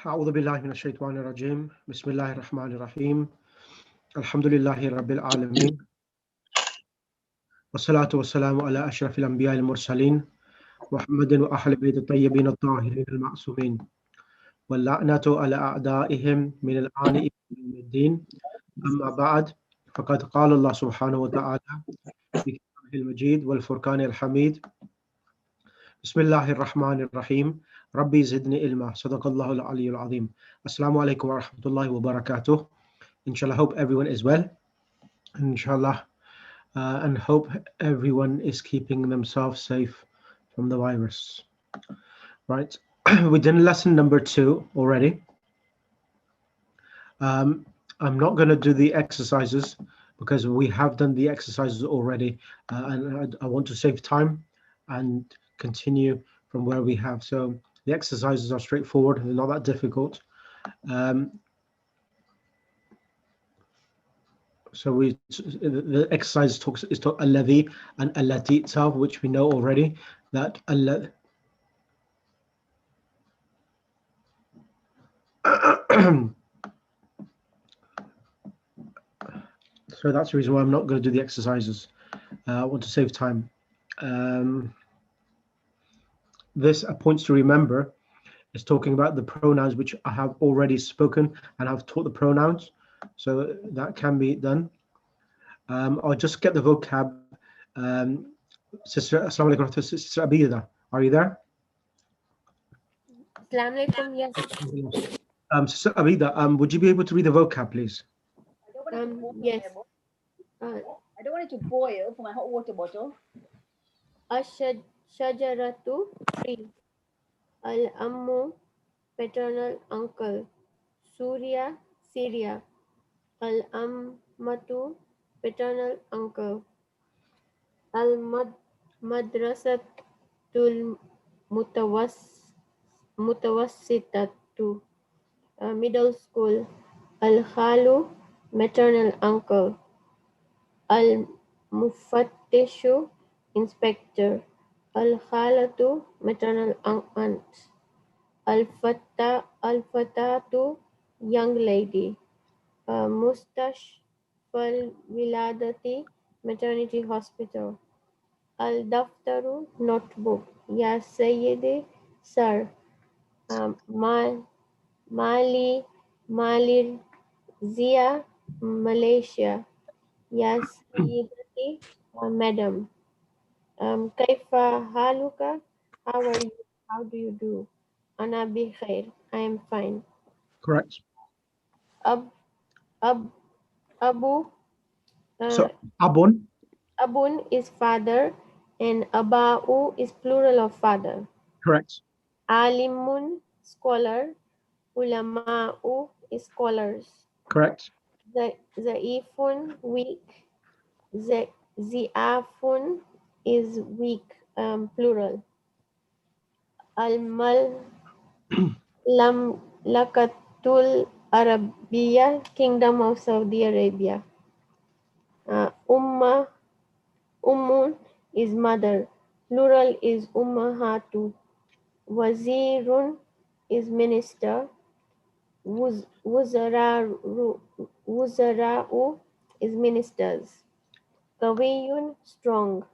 أعوذ بالله من الشيطان الرجيم بسم الله الرحمن الرحيم الحمد لله رب العالمين والصلاة والسلام على أشرف الأنبياء المرسلين محمد وأهل بيت الطيبين الطاهرين المعصومين واللعنة على أعدائهم من الآن إلى يوم الدين أما بعد فقد قال الله سبحانه وتعالى في كتابه المجيد والفرقان الحميد بسم الله الرحمن الرحيم ربي زدني علما صدق الله العلي العظيم. Assalamu alaikum wa rahmatullahi wa barakatuh. Inshallah, hope everyone is well. Inshallah, and hope everyone is keeping themselves safe from the virus. Right, we did lesson number 2 already. I'm not going to do the exercises because we have done the exercises already, and I want to save time and continue from where we have. So the exercises are straightforward, they're not that difficult. So the exercise is taught alladhi and allati itself, which we know already that Allah. So that's the reason why I'm not going to do the exercises. I want to save time. This points to remember is talking about the pronouns, which I have already spoken and I've taught the pronouns, so that can be done. I'll just get the vocab. Sister, Assalamu alaikum, Sister Abida, are you there? Assalamu alaikum, yes. Sister Abida, would you be able to read the vocab, please? Yes. I don't want it to boil for my hot water bottle. Shajaratu, tree. Al-Ammu, paternal uncle. Surya, Syria. Al-Ammatu, paternal uncle. Al-Madrasatul Mutawassitatu, middle school. Al-Khalu, maternal uncle. Al-Mufattishu, inspector. Al-Khalatu, maternal aunt. Al-Fatatu, young lady. Mustashfal Wiladati, maternity hospital. Al-Daftaru, notebook. Ya Sayyidi, sir. Mali, Zia, Malaysia. Ya Sayyidati, madam. Kaifa haluka, how are you? How do you do? Ana bi khair, I am fine. Correct. Abu. So Abun. Abun is father, and Aba'u is plural of father. Correct. Alimun, scholar. Ulama'u is scholars. Correct. Za'ifun, weak. Zi'afun is weak, plural. Lamlakatul Arabiya, Kingdom of Saudi Arabia. Ummun is mother, plural is ummahatu. Wazirun is minister. Wuzara'u is ministers. Kawiyun, strong.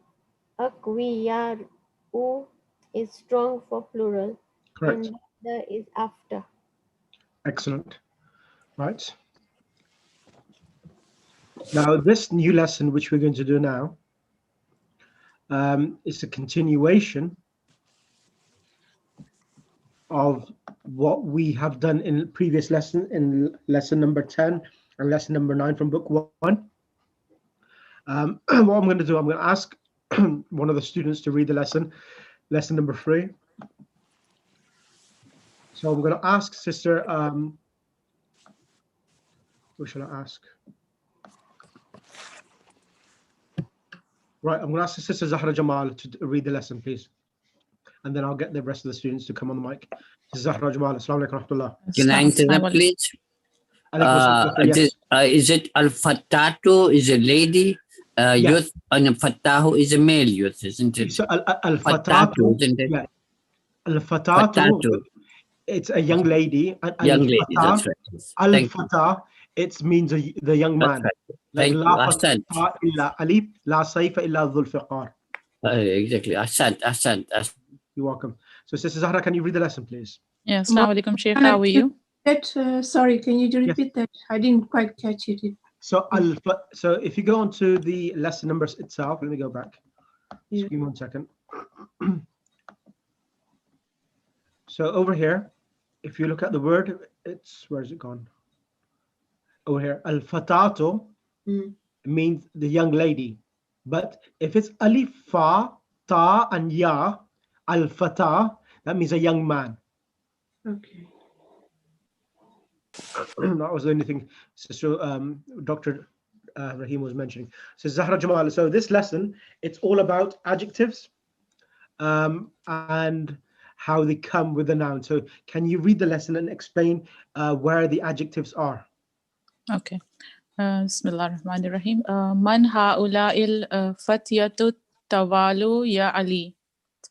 Akwiya'u is strong for plural. Correct. And the is after. Excellent. Right. Now, this new lesson, which we're going to do now, is a continuation of what we have done in previous lesson, in lesson number 10 and lesson number 9 from book 1. What I'm going to do, I'm going to ask one of the students to read the lesson number 3. So I'm going to ask Sister, who shall I ask? Right, I'm going to ask Sister Zahra Jamal to read the lesson, please. And then I'll get the rest of the students to come on the mic. Zahra Jamal, Assalamu alaikum warahmatullah. Can I interrupt, please? Is it Al-Fatatu is a lady youth, and Fatahu is a male youth, isn't it? So Al-Fatatu, isn't it? yeah. Al-Fatatu it's a young lady. And Young lady, that's right. Thank you. al-fata, it means the young That's man. right. Like Thank you. la Ahsant. fata illa Ali, la sayfa illa dhul fiqar. Exactly. Ahsant. You're welcome. So Sister Zahra, can you read the lesson, please? Yes, Assalamu alaikum, Sheikh. How are you? Sorry, can you Yes. repeat that? I didn't quite catch it. So so if you go on to the lesson numbers itself, let me go back. Yeah. Just give me 1 second. So over here, if you look at the word, where is it gone? Over here, al-fatato means the young lady. But if it's alif, fa, ta, and ya, al-fata, that means a young man. Okay. That was the only thing Sister Dr. Rahim was mentioning. So Zahra Jamal, so this lesson, it's all about adjectives and how they come with the noun. So can you read the lesson and explain where the adjectives are? Okay. Bismillah ar-Rahman ar-Rahim. Man ha'ula'il fatiyatu tawalu ya Ali.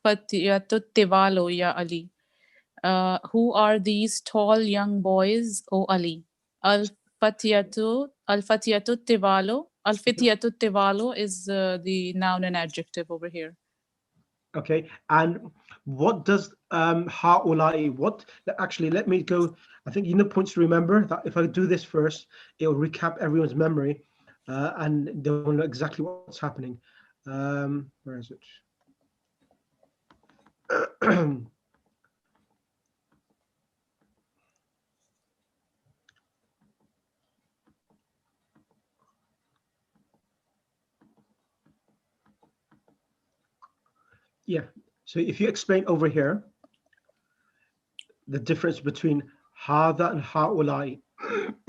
Fatiyatu tiwalu ya Ali. Who are these tall young boys, O Ali? Al-fatiyatu tiwalu. Al-fatiyatu tiwalu is the noun and adjective over here. Okay, and what does ha'ulai, actually, let me go. I think you know points to remember that if I do this first, it will recap everyone's memory and they'll know exactly what's happening. Where is it? Yeah, so if you explain over here the difference between hada and ha'ulai.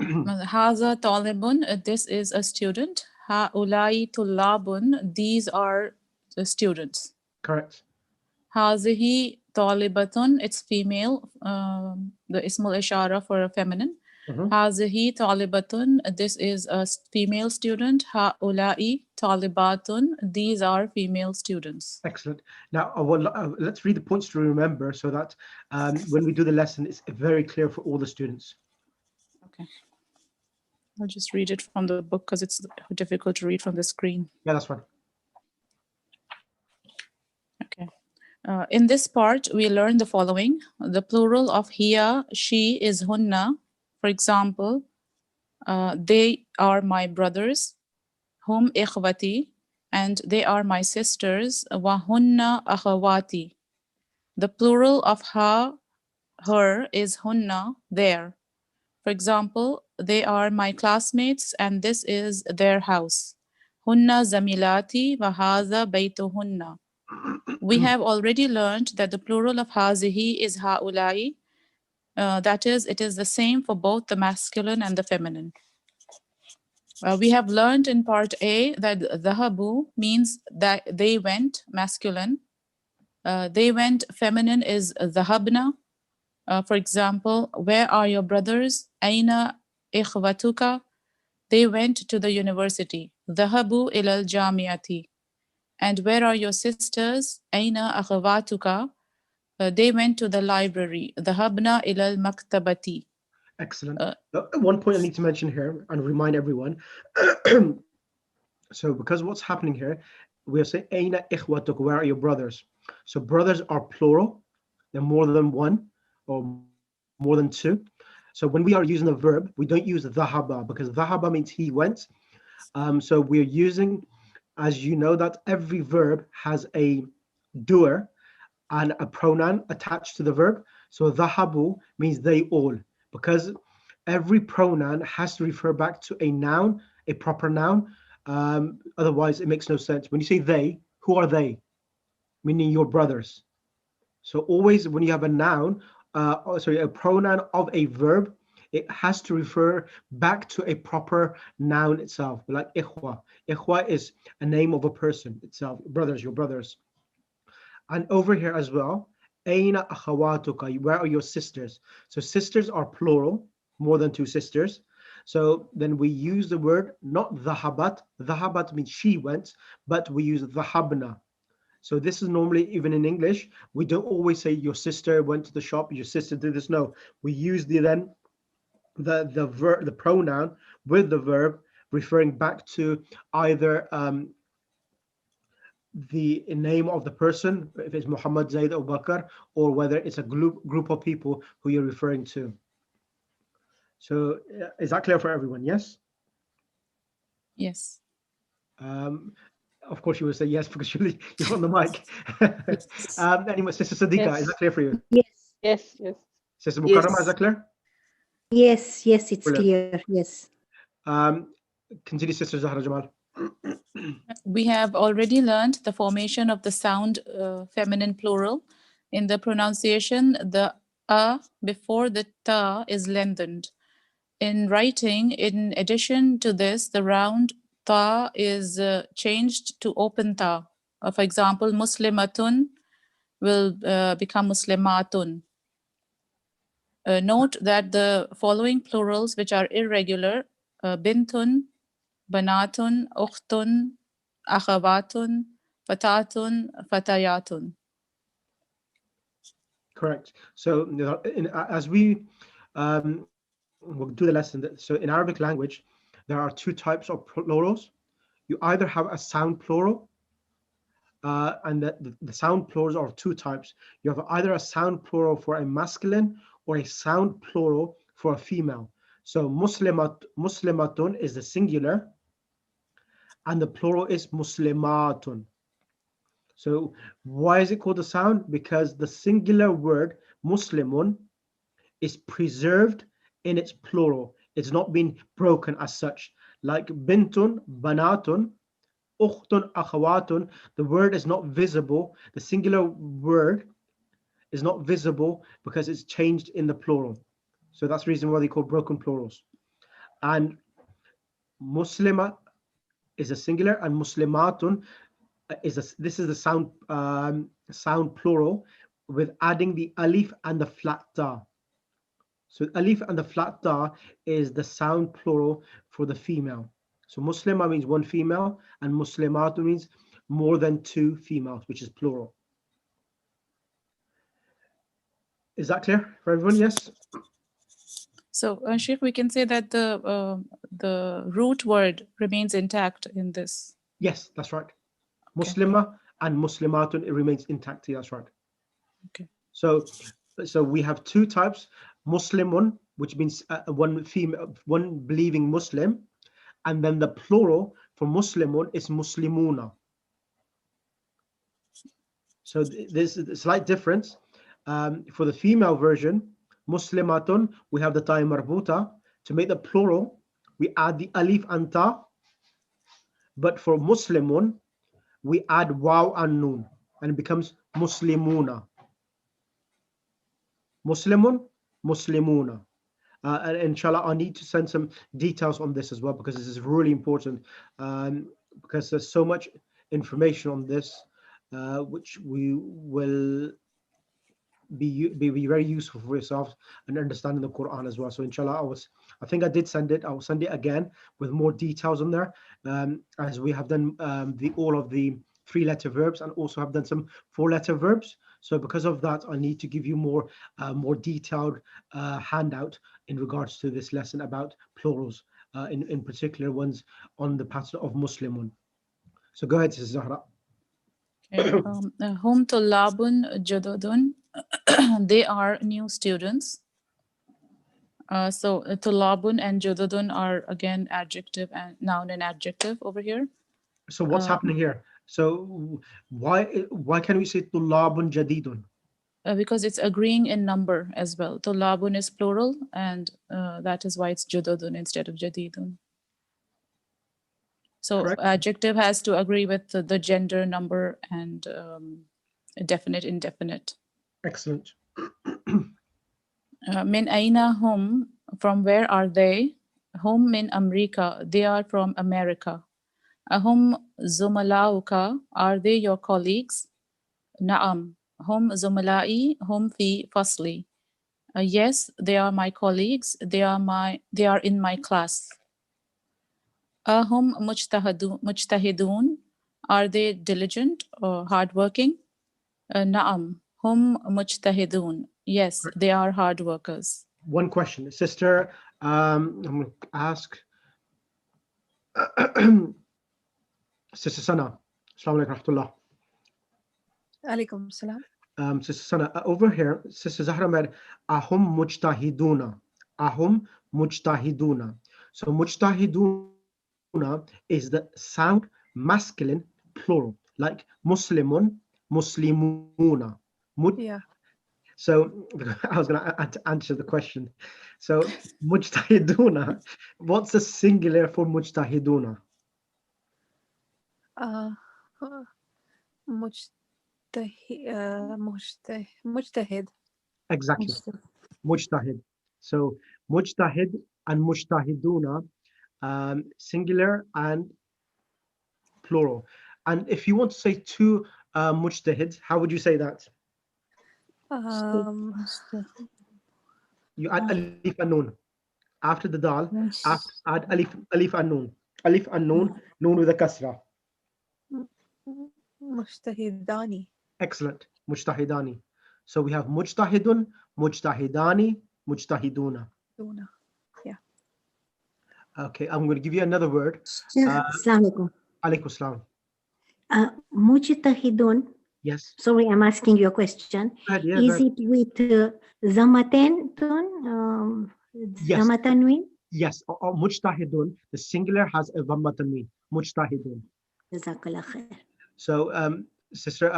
Haza talibun, this is a student. Ha'ulai tullabun, these are the students. Correct. Hazihi talibatun, it's female, the ismul ishara for a feminine. Hazihi talibatun, this is a female student. Ha'ulai talibatun, these are female students. Excellent. Now, let's read the points to remember so that when we do the lesson, it's very clear for all the students. Okay. I'll just read it from the book because it's difficult to read from the screen. Yeah, that's fine. Okay. In this part, we learn the following. The plural of hiya, she is hunna. For example, they are my brothers, hum ikhwati, and they are my sisters, wa hunna akhawati. The plural of ha, her, is hunna, there. For example, they are my classmates and this is their house. Hunna zamilati wa hadha baytuhunna. We have already learned that the plural of hazihi is ha'ulai. That is, it is the same for both the masculine and the feminine. We have learned in part A that dhahabu means that they went, masculine. They went, feminine, is dhahabna. For example, where are your brothers? Aina ikhwatuka? They went to the university. Dhahabu ilal jamiati. And where are your sisters? Aina akhawatuka? They went to the library. Dhahabna ilal maktabati. Excellent. One point I need to mention here and remind everyone. So because what's happening here, we are saying Aina ikhwatuka, where are your brothers? So brothers are plural. They're more than one or more than two. So when we are using a verb, we don't use dhahaba because dhahaba means he went. So we're using, as you know, that every verb has a doer and a pronoun attached to the verb. So dhahabu means they all, because every pronoun has to refer back to a noun, a proper noun. Otherwise, it makes no sense. When you say they, who are they? Meaning your brothers. So always when you have a noun, a pronoun of a verb, it has to refer back to a proper noun itself. Like ikhwa. Ikhwa is a name of a person itself. Brothers, your brothers. And over here as well, Aina akhawatuka, where are your sisters? So sisters are plural, more than two sisters. So then we use the word, not dhahabat. Dhahabat means she went, but we use dhahabna. So this is normally, even in English, we don't always say your sister went to the shop, your sister did this. No, we use the pronoun with the verb referring back to either the name of the person, if it's Muhammad, Zaid, or Bakr, or whether it's a group of people who you're referring to. So is that clear for everyone? Yes? Yes. Of course you will say yes because you're on the mic. Anyway, Sister Sadiqa, is that clear for you? Yes, Yes, yes. Sister Yes. Mukarrama, is that clear? yes, yes, it's Brilliant. clear. Yes. Continue, Sister Zahra Jamal. We have already learned the formation of the sound feminine plural. In the pronunciation, the a before the ta is lengthened. In writing, in addition to this, the round ta is changed to open ta. For example, muslimatun will become muslimatun. Note that the following plurals, which are irregular, bintun, banatun, ukhtun, akhawatun, fatatun, fatayatun. Correct. So as we we'll do the lesson. So in Arabic language, there are two types of plurals. You either have a sound plural, and the sound plurals are two types. You have either a sound plural for a masculine or a sound plural for a female. So muslimatun is the singular, and the plural is muslimatun. So why is it called a sound? Because the singular word muslimun is preserved in its plural. It's not been broken as such. Like bintun, banatun, ukhtun, akhawatun, the word is not visible. The singular word is not visible because it's changed in the plural. So that's the reason why they call broken plurals. And muslima is a singular, and muslimatun this is the sound plural with adding the alif and the flat ta. So alif and the flat ta is the sound plural for the female. So muslima means one female, and muslimatu means more than two females, which is plural. Is that clear for everyone? Yes? So, Sheikh, we can say that the root word remains intact in this. Yes, that's right. Muslima and muslimatun, it remains intact. That's right. Okay. So we have two types: Muslimun, which means one female, one believing Muslim, and then the plural for Muslimun is Muslimuna. So there's a slight difference. For the female version, Muslimatun, we have the ta marbuta. To make the plural, we add the alif and ta. But for Muslimun, we add waw and noon, and it becomes Muslimuna. Muslimun, Muslimuna. And inshallah, I need to send some details on this as well, because this is really important, because there's so much information on this, which we will be very useful for yourselves and understanding the Quran as well. So inshallah, I think I did send it. I will send it again with more details on there, as we have done all of the 3-letter verbs, and also have done some 4-letter verbs. So because of that, I need to give you more detailed handout in regards to this lesson about plurals, in particular ones on the pattern of Muslimun. So go ahead, Sister Zahra. Hum tullabun jadudun, they are new students. So tullabun and jadudun are again adjective and noun and adjective over here. So what's happening here? So why can we say tullabun jadidun? Because it's agreeing in number as well. Tullabun is plural, and that is why it's jadudun instead of jadidun. So Correct. adjective has to agree with the gender, number, and definite, indefinite. Excellent. Min aina hum, from where are they? Hum min America, they are from America. Ahum zumalauka, are they your colleagues? Naam, hum zumalai, hum fi fasli. Yes, they are my colleagues. They are in my class. Ahum mujtahidun, Are they diligent or hardworking? نعم هم مجتهدون. Yes, they are hard workers. One question, sister. I'm going to ask Sister Sana. Assalamu alaikum rahmatullah. Alaikum salam. Sister Sana, over here, Sister Zahra said, Ahum mujtahiduna. Ahum mujtahiduna. So mujtahiduna is the sound masculine plural, like Muslimun, Muslimuna. Yeah. So I was going to answer the question. So mujtahiduna, what's the singular for mujtahiduna? Mujtahid. Exactly, mujtahid. So mujtahid and mujtahiduna, singular and plural. And if you want to say two mujtahids, how would you say that? You add alif and noon after the dal. Add alif and noon. Alif and noon with a kasra. Mujtahidani. Excellent. Mujtahidani. So we have mujtahidun, mujtahidani, mujtahiduna. Yeah. Okay, I'm going to give you another word. Assalamu Alaikum salam. alaikum. Mujtahidun. Yes. Sorry, I'm asking you a question. Yeah, Is it with Zamatanun? Yes. Zamatanwin? Yes. Or mujtahidun. The singular has a dhamma tanween. Mujtahidun. Jazakallah khair. So, Sister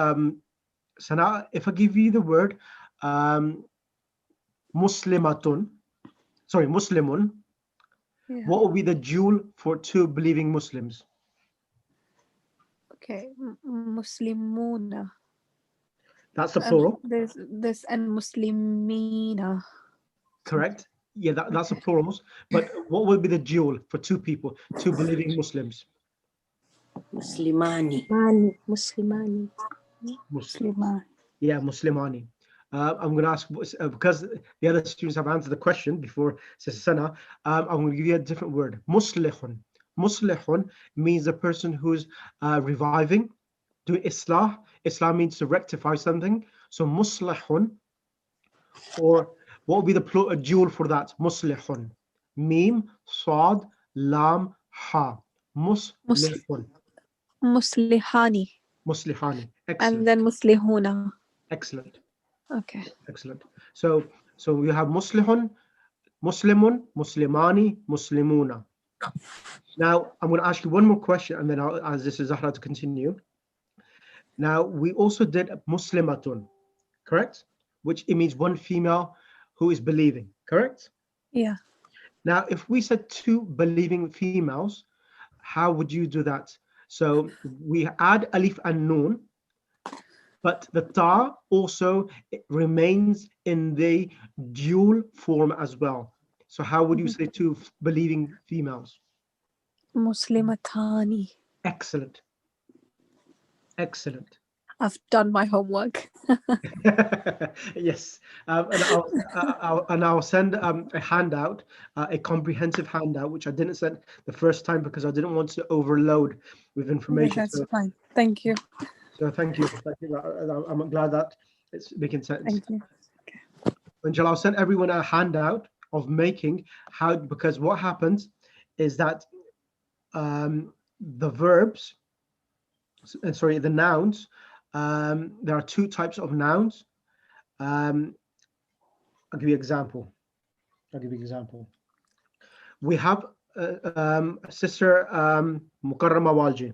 Sana, if I give you the word Muslimatun, sorry, Muslimun, Yeah. what would be the dual for two believing Muslims? Okay. Muslimuna. That's the plural. There's and Muslimina. Correct. Yeah, that's the plurals. But what would be the dual for two people, two believing Muslims? Muslimani. Muslimani. Muslimani. Yeah, Muslimani. I'm going to ask, because the other students have answered the question before Sister Sana, I'm going to give you a different word. Muslihun. Muslihun means a person who's reviving, doing islah. Islah means to rectify something. So muslihun, or what would be the dual for that? Muslihun. Mim, Sad, Lam, Ha. Muslihun. Muslihani. Muslihani. Excellent. And then Muslihuna. Excellent. Okay. Excellent. So we have Muslihun, Muslimun, Muslimani, Muslimuna. Now I'm going to ask you one more question, and then I'll ask this is Zahra to continue. Now we also did Muslimatun, correct? Which it means one female who is believing, correct? Yeah. Now, if we said two believing females, how would you do that? So we add alif and noon, but the ta also remains in the dual form as well. So how would you say two believing females? Muslimatani. Excellent. Excellent. I've done my homework. Yes, and I'll send a handout, a comprehensive handout, which I didn't send the first time because I didn't want to overload with information. That's fine. Thank you. So thank you. I'm glad that it's making sense. Thank you. Inshallah, I'll send everyone a handout of making how, because what happens is that the verbs, sorry, the nouns, there are two types of nouns. I'll give you an example. We have Sister Mukarrama Walji.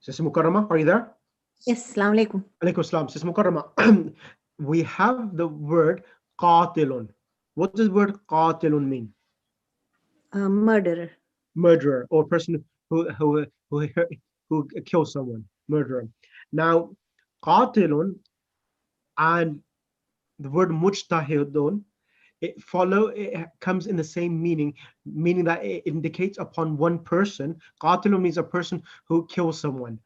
Sister Mukarrama, are you there? Yes, Assalamu alaikum. Alaikum salam. Sister Mukarrama, we have the word qatilun. What does the word qatilun mean? Murderer. Murderer, or person who kills someone, murderer. Now, qatilun and the word mujtahidun, it comes in the same meaning that it indicates upon one person. Qatilun means a person who kills someone.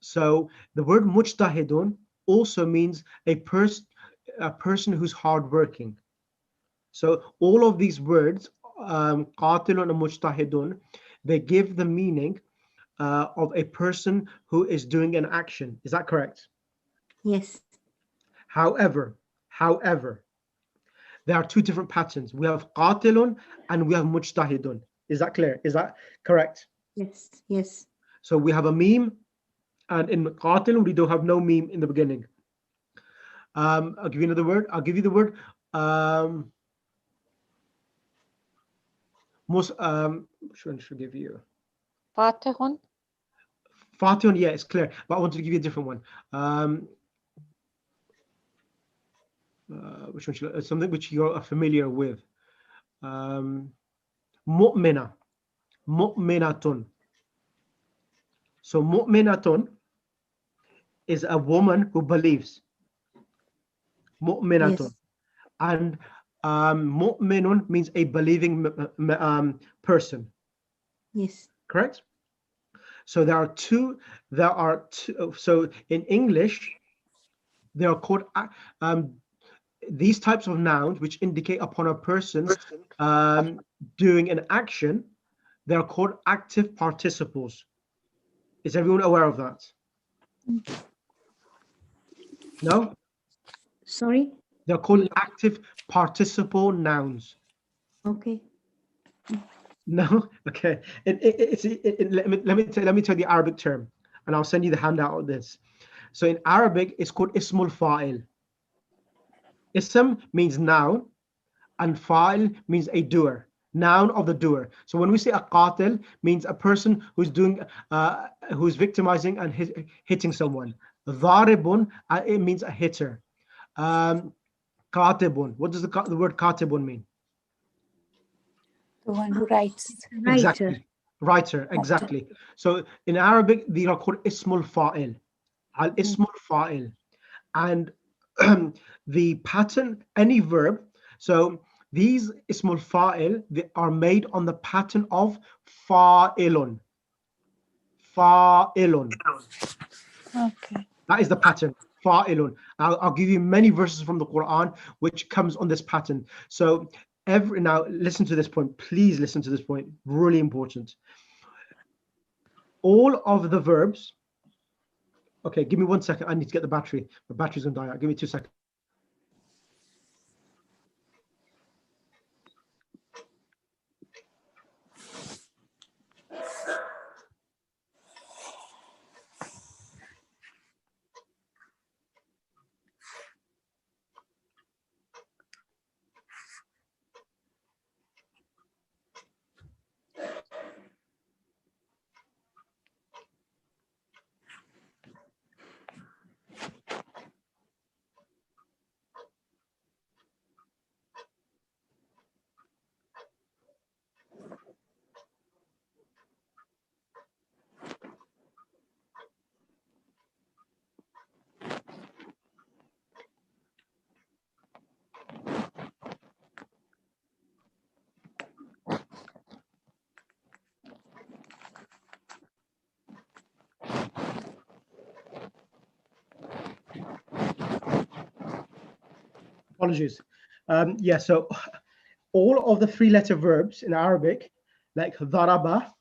So the word mujtahidun also means a person who's hardworking. So all of these words qatilun and mujtahidun, they give the meaning of a person who is doing an action. Is that correct? Yes. However, there are two different patterns. We have qatilun and we have mujtahidun. Is that clear? Is that correct? Yes. Yes. So we have a meme, and in qatilun we don't have no meme in the beginning. I'll give you another word. I'll give you the word. Should give you Fatihun. Fatihun. Yeah, it's clear, but I wanted to give you a different one. Which one should I, something which you're familiar with? Mu'mina, mu'minatun. So mu'minatun is a woman who believes. Mu'minatun. Yes. And mu'minun means a believing person. Yes. Correct? So there are two. So in English, they are called these types of nouns which indicate upon a person doing an action. They are called active participles. Is everyone aware of that? No? Sorry. They're called active participle nouns. Okay. No? Okay. Let me tell the Arabic term, and I'll send you the handout of this. So in Arabic, it's called ismul fa'il. Ism means noun, and fa'il means a doer, noun of the doer. So when we say a qatil, means a person who's doing, who's victimizing and hitting someone. Dharibun, it means a hitter. Katibun, what does the word katibun mean? The one who writes. Writer. Exactly. Writer, exactly. So in Arabic, these are called ismul fa'il. Al ismul fa'il. And the pattern, any verb, so these ismul fa'il, they are made on the pattern of fa'ilun. Fa'ilun. Okay. That is the pattern. Fa'ilun. I'll give you many verses from the Quran which comes on this pattern. So now listen to this point. Please listen to this point. Really important. All of the verbs. Okay, give me 1 second. I need to get the battery. The battery's gonna die out. Give me 2 seconds. Apologies. Yeah, so all of the 3-letter verbs in Arabic, like dharaba,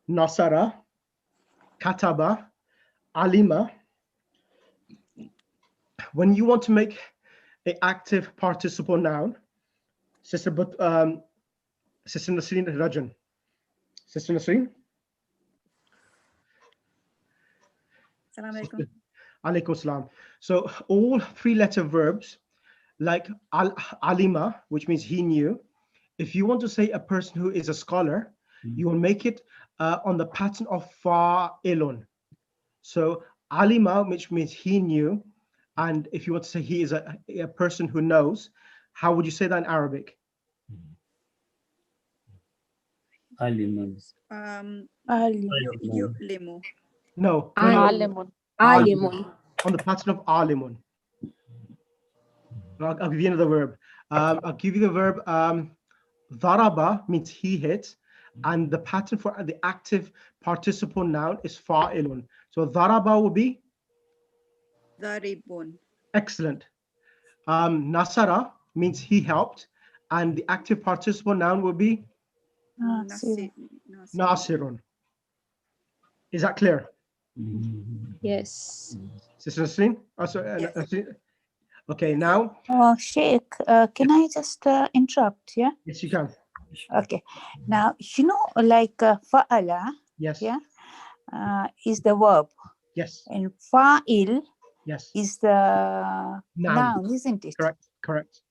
nasara, kataba, alima, when you want to make an active participle noun, Sister Nasreen Rajan. Sister Nasreen? Assalamu alaikum. Alaikum salam. So all 3-letter verbs, like alima, which means he knew. If you want to say a person who is a scholar, you will make it on the pattern of fa'ilun. So alima, which means he knew, and if you want to say he is a person who knows, how would you say that in Arabic? Alimun. Yu'limu. No. Alimun. Alimun. On the pattern of alimun. I'll give you another verb. I'll give you the verb dharaba means he hit, and the pattern for the active participle noun is fa'ilun. So dharaba will be Dharibun. excellent. Nasara means he helped, and the active participle noun will be Nasir. Nasirun. Is that clear? Yes. Sister Nasreen? Oh, sorry, Nasreen? Okay, now, Sheikh, can I just interrupt? Yeah. yes, you can. Okay. Now, like fa'ala, Yes, yeah, is the verb, yes, and fa'il yes. is the noun, isn't it? Correct, correct.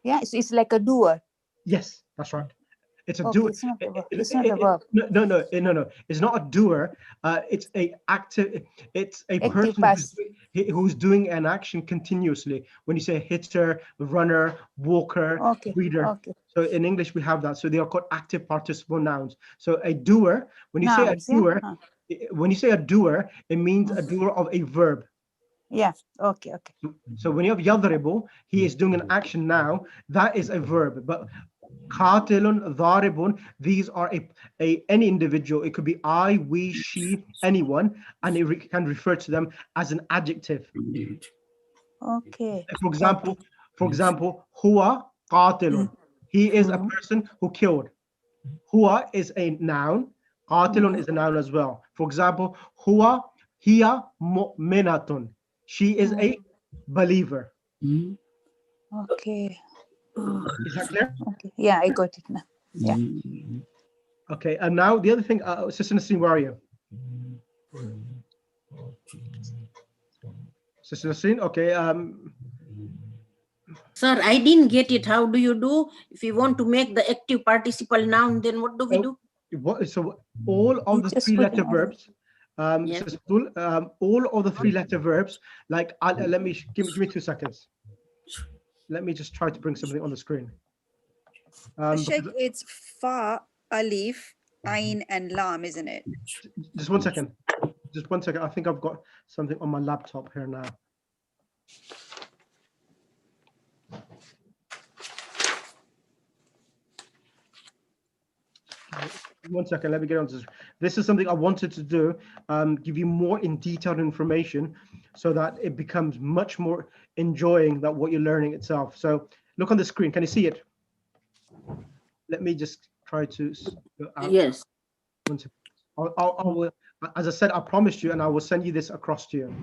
Yeah, it's like a doer. Yes, that's right. It's a Okay, doer. it's not a verb. It's not a verb. No. It's not a doer. It's a active. It's a Active person past. who's doing an action continuously. When you say hitter, runner, walker, Okay. reader. Okay. So in English we have that. So they are called active participle nouns. So a doer. When you say a Nouns, yeah? doer, when you say a doer, it means a doer of a verb. Yeah. Okay. Okay. So when you have yadribu, he is doing an action now. That is a verb. But qatilun, dharibun, these are any individual. It could be I, we, she, anyone, and it can refer to them as an adjective. Okay. For example, huwa qatilun. He is a person who killed. Huwa is a noun. Qatilun is a noun as well. For example, huwa hiya mu'minatun. She is a believer. Okay. Is that clear? Okay. Yeah, I got it now. Yeah. Okay, and now the other thing, Sister Nasreen, where are you? Sister Nasreen, okay. Sir, I didn't get it. How do you do? If you want to make the active participle noun, then what do we do? So all of the three-letter verbs, Yes. all of the three-letter verbs, like let me give me 2 seconds. Let me just try to bring something on the screen. Sheikh, it's fa, alif, ain, and lam, isn't it? Just 1 second. Just 1 second. I think I've got something on my laptop here now. One second, let me get on to this. This is something I wanted to do, give you more in detailed information so that it becomes much more enjoying that what you're learning itself. So look on the screen, can you see it? Let me just try to. Yes. I will, as I said, I promised you, and I will send you this across to you.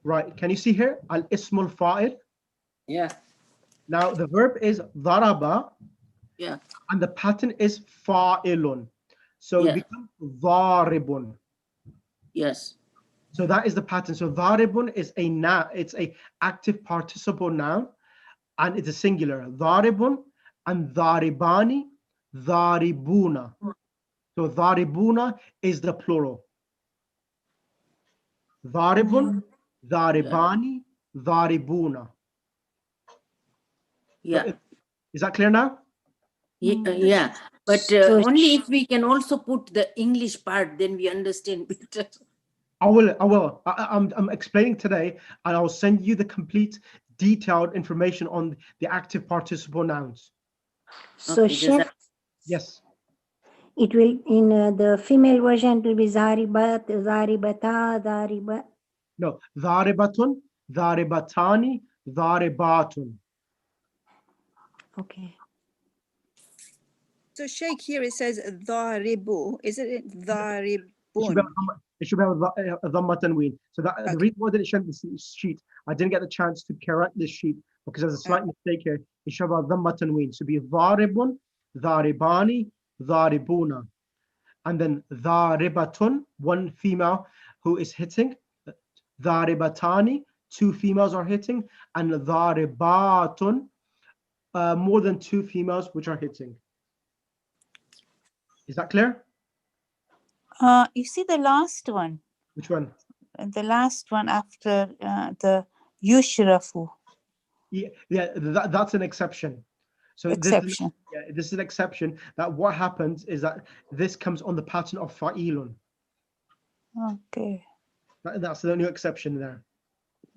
Right, can you see here? Al-ismul fa'il. Yeah. Now the verb is daraba. Yeah. And the pattern is fa'ilun. So Yeah. it becomes dharibun. Yes. So that is the pattern. So dharibun is a noun, it's a active participle noun, and it's a singular. Dharibun and dharibani, dharibuna. So dharibuna is the plural. Dharibun, dharibani, dharibuna. Yeah. So is that clear now? Yeah. But only if we can also put the English part, then we understand better. I will. I'm explaining today, and I'll send you the complete detailed information on the active participle nouns. So, Okay, Chef, Yes. it will, in the female version, it will be zaribat, zaribata, zaribat. No. Dharibatun, dharibatani, dharibatun. Okay. So Sheikh, here it says dharibu. Isn't it dharibun? It should be a dhamma tanween. So that the reason why I didn't show this sheet, I didn't get the chance to correct this sheet because there's a slight mistake here. It should be a dhamma tanween. It should be dharibun, dharibani, dharibuna. And then dharibatun, one female who is hitting. Dharibatani, 2 females are hitting. And dharibatun, more than 2 females which are hitting. Is that clear? You see the last one. Which one? The last one after the yushrafu. Yeah, that's an exception. So Exception. this is an exception that what happens is that this comes on the pattern of fa'ilun. Okay. That's the only exception there.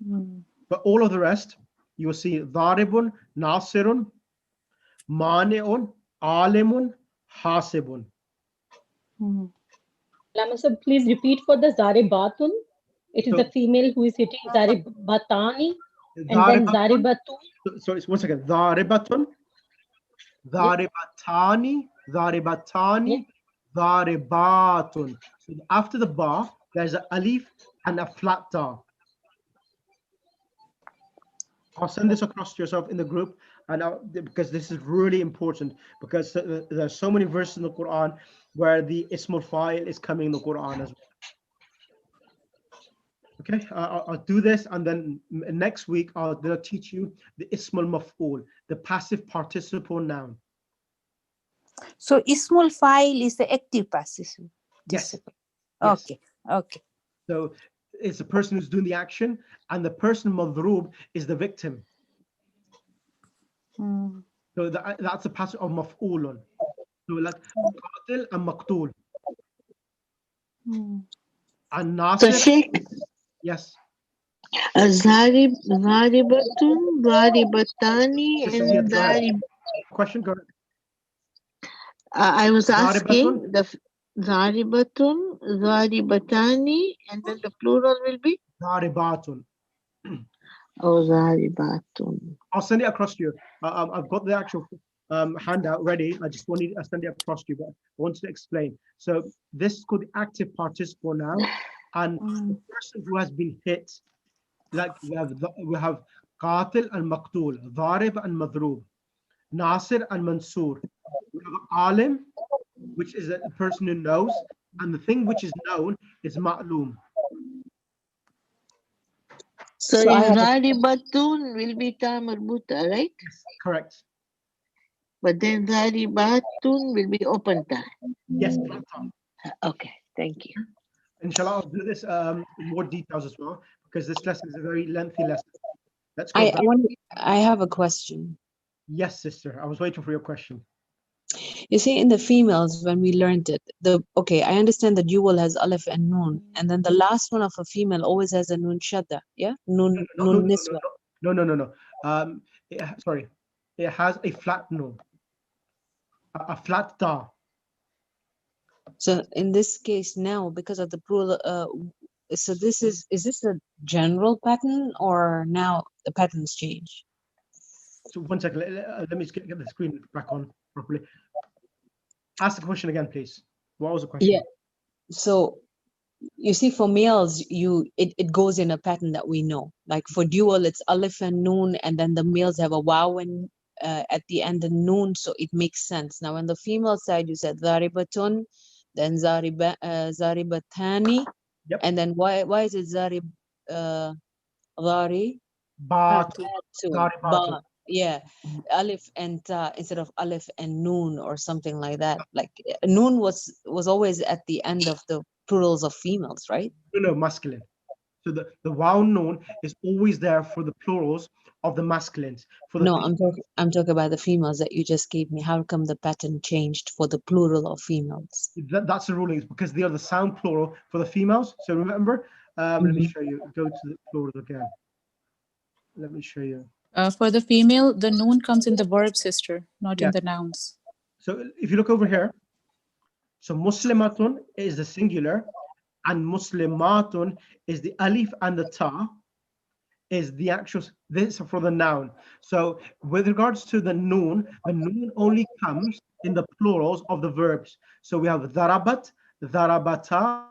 Mm. But all of the rest, you will see dharibun, nasirun, mani'un, alimun, hasibun. Mm. Lama sir, please repeat for the zaribatun. It is So- the female who is hitting zaribatani and then Dharibatun- zaribatun. Sorry, 1 second. Dharibatun, Dharibatani, dharibatani, dharibatun. So after the ba, there's an alif and a flat ta. I'll send this across to yourself in the group, and because this is really important, because there's so many verses in the Quran where the Ismul Fa'il is coming in the Quran as well. Okay, I'll do this, and then next week I'll teach you the Ismul Maf'ul, the passive participle noun. So Ismul Fa'il is the active participle. Yes. Okay. Okay. So it's the person who's doing the action, and the person madhrub is the victim. So that's a passive of maf'ulun. So like qatil and maqtul. And nasir. So Sheikh, Yes. Zaribatun, Zaribatani, and Zarib. Question, go ahead. I was asking Zaribatun? the Zaribatun, Zaribatani, and then the plural will be Zaribatun. Oh, Zaribatun. I'll send it across to you. I've got the actual handout ready. I just wanted to send it across to you, but I wanted to explain. So this is called the active participle now, and the person who has been hit, like we have qatil and maqtul, dharib and madhrub, nasir and mansur. We have alim, which is a person who knows, and the thing which is known is ma'lum. So in Zaribatun will be ta marbuta, right? Yes, correct. But then Zaribatun will be open ta. Yes, flat ta. Okay, thank you. Inshallah, I'll do this in more details as well, because this lesson is a very lengthy lesson. Let's go. I have a question. Yes, sister. I was waiting for your question. You see, in the females, when we learned it, okay, I understand that dual has alif and noon, and then the last one of a female always has a noon shadda, yeah? Noon niswa. No. Sorry. It has a flat noon. A flat ta. So in this case now, because of the plural, so is this a general pattern, or now the patterns change? So 1 second, let me just get the screen back on properly. Ask the question again, please. What was the question? Yeah. So you see, for males, it goes in a pattern that we know. Like for dual, it's alif and noon, and then the males have a waw and at the end the noon, so it makes sense. Now on the female side, you said zaribatun, then zaribatani, and then why is it Zaribatu. Yeah, alif and ta instead of alif and noon or something like that. Like noon was always at the end of the plurals of females, right? No, masculine. So the waw noon is always there for the plurals of the masculines. I'm talking about the females that you just gave me. How come the pattern changed for the plural of females? That's the ruling. It's because they are the sound plural for the females. So remember, let me show you. Go to the plurals again. Let me show you. For the female, the noon comes in the verb, sister, not in the nouns. So if you look over here, so muslimatun is the singular, and muslimatun is the alif and the ta is the actual, this for the noun. So with regards to the noon only comes in the plurals of the verbs. So we have dharabat, dharabata,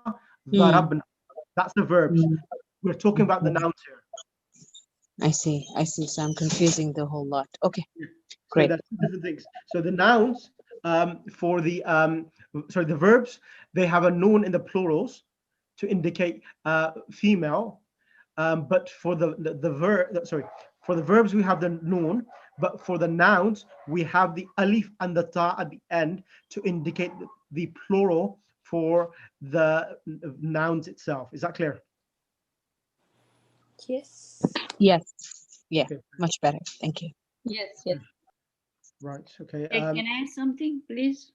dharabna. That's the verbs. We're talking about the nouns here. I see. So I'm confusing the whole lot. Okay, great. So that's different things. So the nouns for the the verbs, they have a noon in the plurals to indicate female. But for the verbs we have the noon, but for the nouns we have the alif and the ta at the end to indicate the plural for the nouns itself. Is that clear? Yes. Yeah, okay. Much better. Thank you. Yes. Right. Okay. Can I add something, please?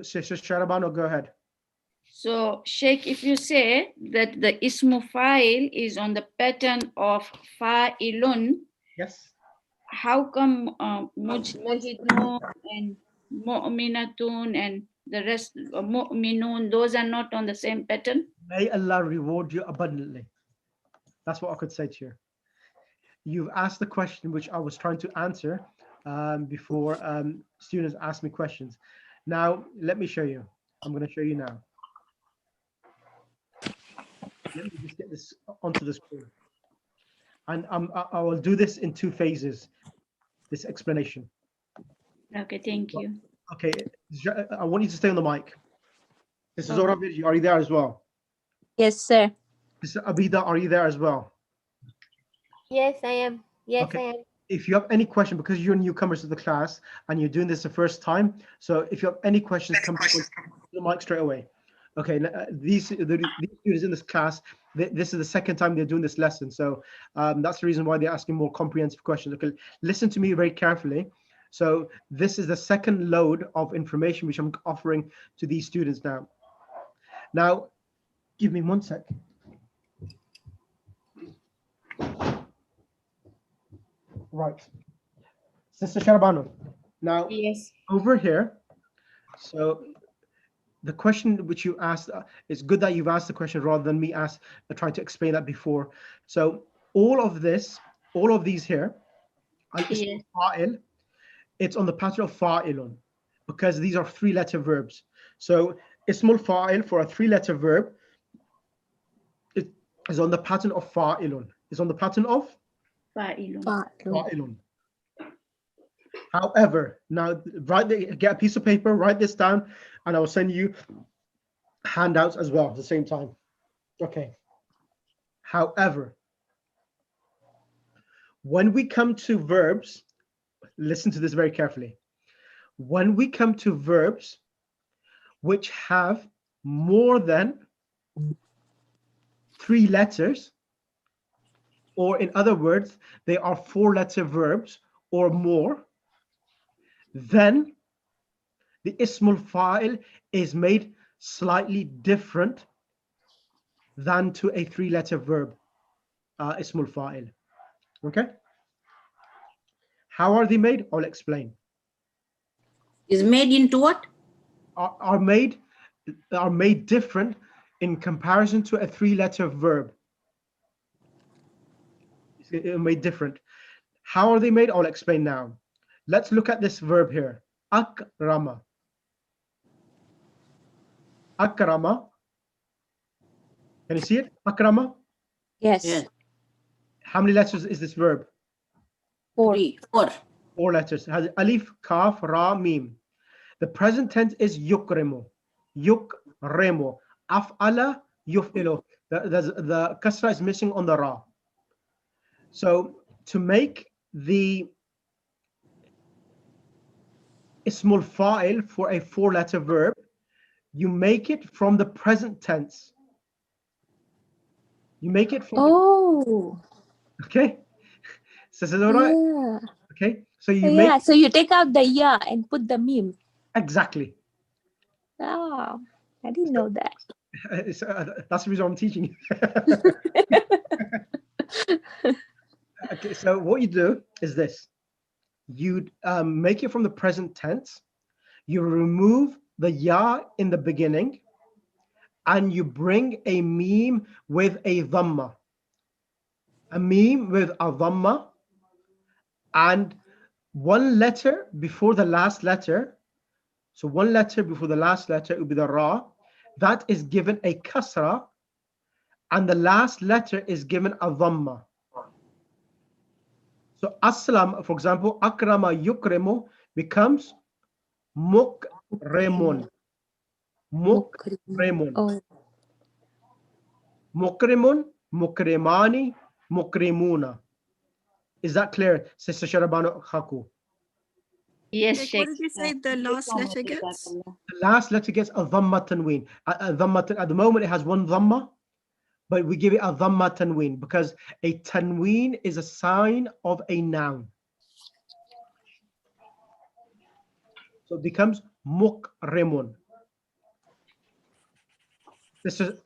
Sister Sharabano, go ahead. So, Sheikh, if you say that the ismu fa'il is on the pattern of fa'ilun, yes, how come mujtahidun and mu'minatun and the rest mu'minun, those are not on the same pattern? May Allah reward you abundantly. That's what I could say to you. You've asked the question which I was trying to answer before students ask me questions. Now, let me show you. I'm going to show you now. Let me just get this onto the screen. And I will do this in 2 phases, this explanation. Okay, thank you. Okay, I want you to stay on the mic. This is Zora, are you there as well? Yes, sir. This is Abida, are you there as well? Yes, I am. Yes, Okay. I am. If you have any question, because you're newcomers to the class and you're doing this the first time, so if you have any questions, come to the mic straight away. Okay, these students in this class, this is the second time they're doing this lesson, so that's the reason why they're asking more comprehensive questions. Okay, listen to me very carefully. So this is the second load of information which I'm offering to these students now. Now, give me 1 sec. Right, Sister Sharbano. Now, yes, over here, so the question which you asked, it's good that you've asked the question rather than me trying to explain that before. So all of these here, yes. fa'il, it's on the pattern of fa'ilun, because these are 3-letter verbs. So ismul fa'il for a 3-letter verb, it is on the pattern of fa'ilun. It's on the pattern of fa'ilun. However, now get a piece of paper, write this down, and I will send you handouts as well at the same time. Okay. However, when we come to verbs, listen to this very carefully. When we come to verbs which have more than 3 letters, or in other words, they are 4-letter verbs or more, then the ismul fa'il is made slightly different than to a 3-letter verb, ismul fa'il. Okay? How are they made? I'll explain. Is made into what? Are made different in comparison to a 3-letter verb. It's made different. How are they made? I'll explain now. Let's look at this verb here. Akrama. Akrama. Can you see it? Akrama? Yes. Yes. How many letters is this verb? 4. 4 letters. It has alif, kaf, ra, mim. The present tense is yukremu. Yukremu. Af'ala, yuf'ilu. The kasra is missing on the ra. So to make the ismul fa'il for a 4-letter verb, you make it from the present tense. You make it from okay. So is that all right? Yeah. Okay. So you make so you take out the ya and put the mim. Exactly. Oh, I didn't know that. That's the reason I'm teaching you. Okay, so what you do is this. You make it from the present tense. You remove the ya in the beginning, and you bring a meme with a dhamma. A meme with a dhamma, and 1 letter before the last letter. So 1 letter before the last letter would be the ra. That is given a kasra, and the last letter is given a dhamma. So aslam, for example, akrama yukrimu becomes mukrimun. Mukrimun. Oh. Mukrimun, mukrimani, mukrimuna. Is that clear, Sister Sharabano Haku? Yes, What Sheikh. did you say the last letter gets? The last letter gets a dhamma tanween. At the moment, it has 1 dhamma, but we give it a dhamma tanween because a tanween is a sign of a noun. So it becomes mukrimun. Sister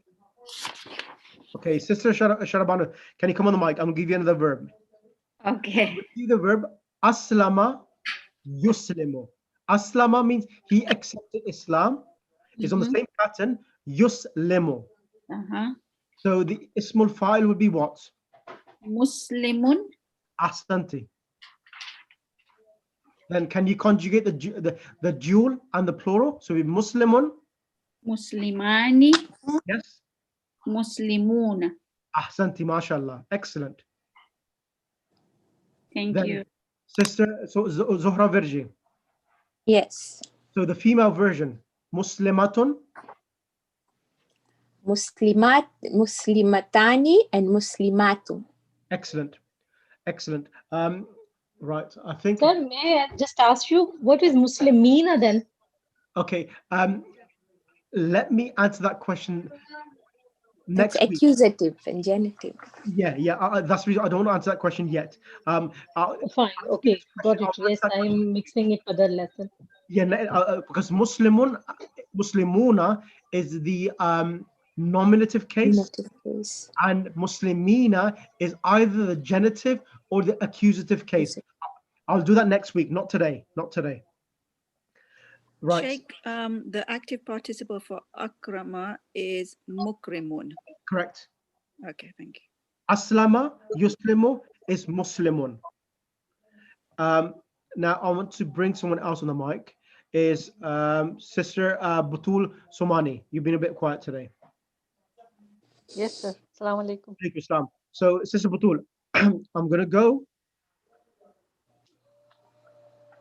Sharabano, can you come on the mic? I'm going to give you another verb. Okay. The verb aslama yuslimu. Aslama means he accepted Islam. It's on the same pattern, yuslimu. So the ismul fa'il would be what? Muslimun. Ahsanti. Then can you conjugate the dual and the plural? So we Muslimun. Muslimani, Yes. Muslimuna. Ahsanti, mashallah. Excellent. Thank Then, you. Sister, so Zuhra Virji. Yes. So the female version, Muslimatun. Muslimat, Muslimatani, and Muslimatu. Excellent. Excellent. Right. I think. Sir, may I just ask you, what is Muslimina then? Okay. Let me answer that question That's next week. accusative and genitive. Yeah. That's the reason I don't want to answer that question yet. Fine. Okay. Got it. Yes, I'm mixing it for the lesson. Yeah, because Muslimuna is the nominative case, Nominative case. and Muslimina is either the genitive or the accusative case. I'll do that next week, not today. Not today. Right. Sheikh, the active participle for akrama is mukrimun. Correct. Okay, thank you. Aslama, yuslimu is Muslimun. Now I want to bring someone else on the mic. Is Sister Butul Somani. You've been a bit quiet today. Yes, sir. Assalamu alaikum. Alaikum Islam. So, Sister Butul, I'm going to go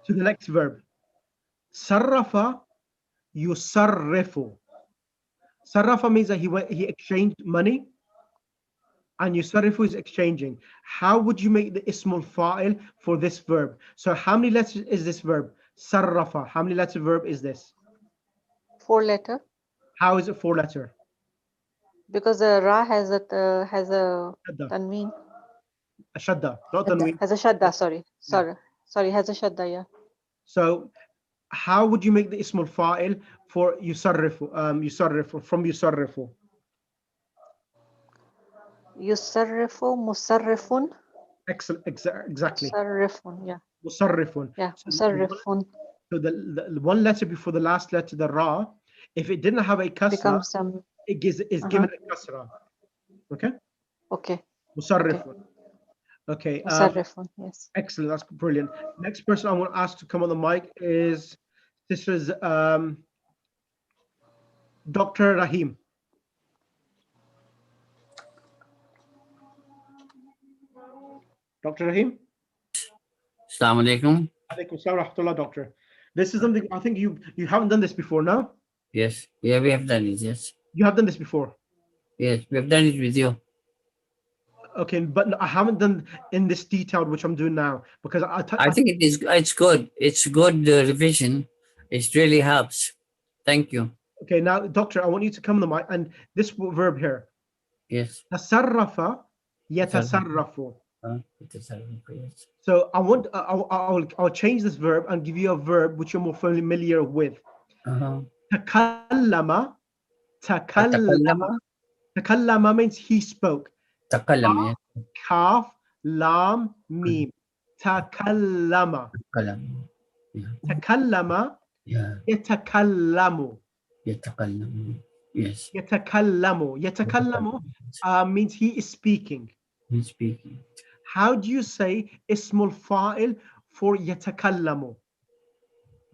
to the next verb. Sarrafa yusarrifu. Sarrafa means that he exchanged money, and yusarrifu is exchanging. How would you make the ismul fa'il for this verb? So how many letters is this verb? Sarrafa. How many letter verb is this? 4 letter. How is it 4 letter? Because the ra has a Shadda. tanween. A shadda, not tanween. Has a shadda. Sorry. Has a shadda. Yeah. So how would you make the ismul fa'il for yusarrifu? Yusarrifu, from yusarrifu. Yusarrifu, musarrifun. Excellent. Exactly. Musarrifun. Yeah. Musarrifun. Yeah. Musarrifun. So the one letter before the last letter, the ra, if it didn't have a kasra, it is given a kasra. Okay. Okay. Musarrifun. Okay. Musarrifun. Yes. Excellent. That's brilliant. Next person I want to ask to come on the mic is Sisters Dr. Rahim. Dr. Rahim. Assalamu alaikum. Alaikum assalam wa rahmatullah, doctor. This is something I think you haven't done this before, no? Yes. Yeah, we have done it. Yes. You have done this before. Yes, we have done it with you. Okay, but I haven't done in this detail which I'm doing now because I think it's good. It's good revision. It really helps. Thank you. Okay, now doctor, I want you to come on the mic and this verb here. Yes. Tasarrafa yatasarrafu. Yes. So I'll change this verb and give you a verb which you're more familiar with. Takallama. Takallama means he spoke. Takallama. Kaf, lam, mim. Takallama. Takallama. Yatakallamu. Yatakallamu. Yes. Yatakallamu. Yatakallamu means he is speaking. He's speaking. How do you say ismul fa'il for yatakallamu?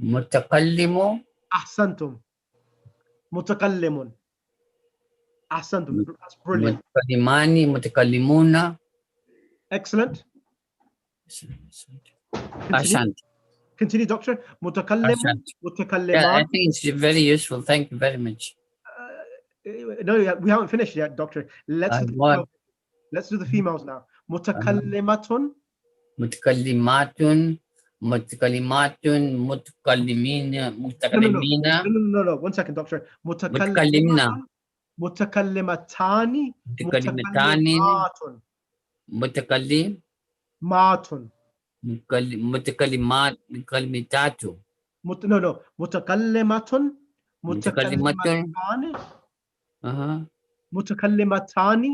Mutakallimu. Ahsantum. Mutakallimun. Ahsantum. That's brilliant. Mutakallimani, mutakallimuna. Excellent. Ahsant. Continue, doctor. Mutakallimun, mutakalliman. Yeah, I think it's very useful. Thank you very much. No, we haven't finished yet, doctor. Let's do the females now. Mutakallimatun. Mutakallimatun. Mutakallimatun. Mutakallimina. Mutakallimina. No. 1 second, doctor. Mutakallimna. Mutakallimatani. Mutakallimatani. Mutakallim. Matun. Mutakallimat. Mutakallimatatu. No. Mutakallimatun. Mutakallimatun. Mutakallimatani.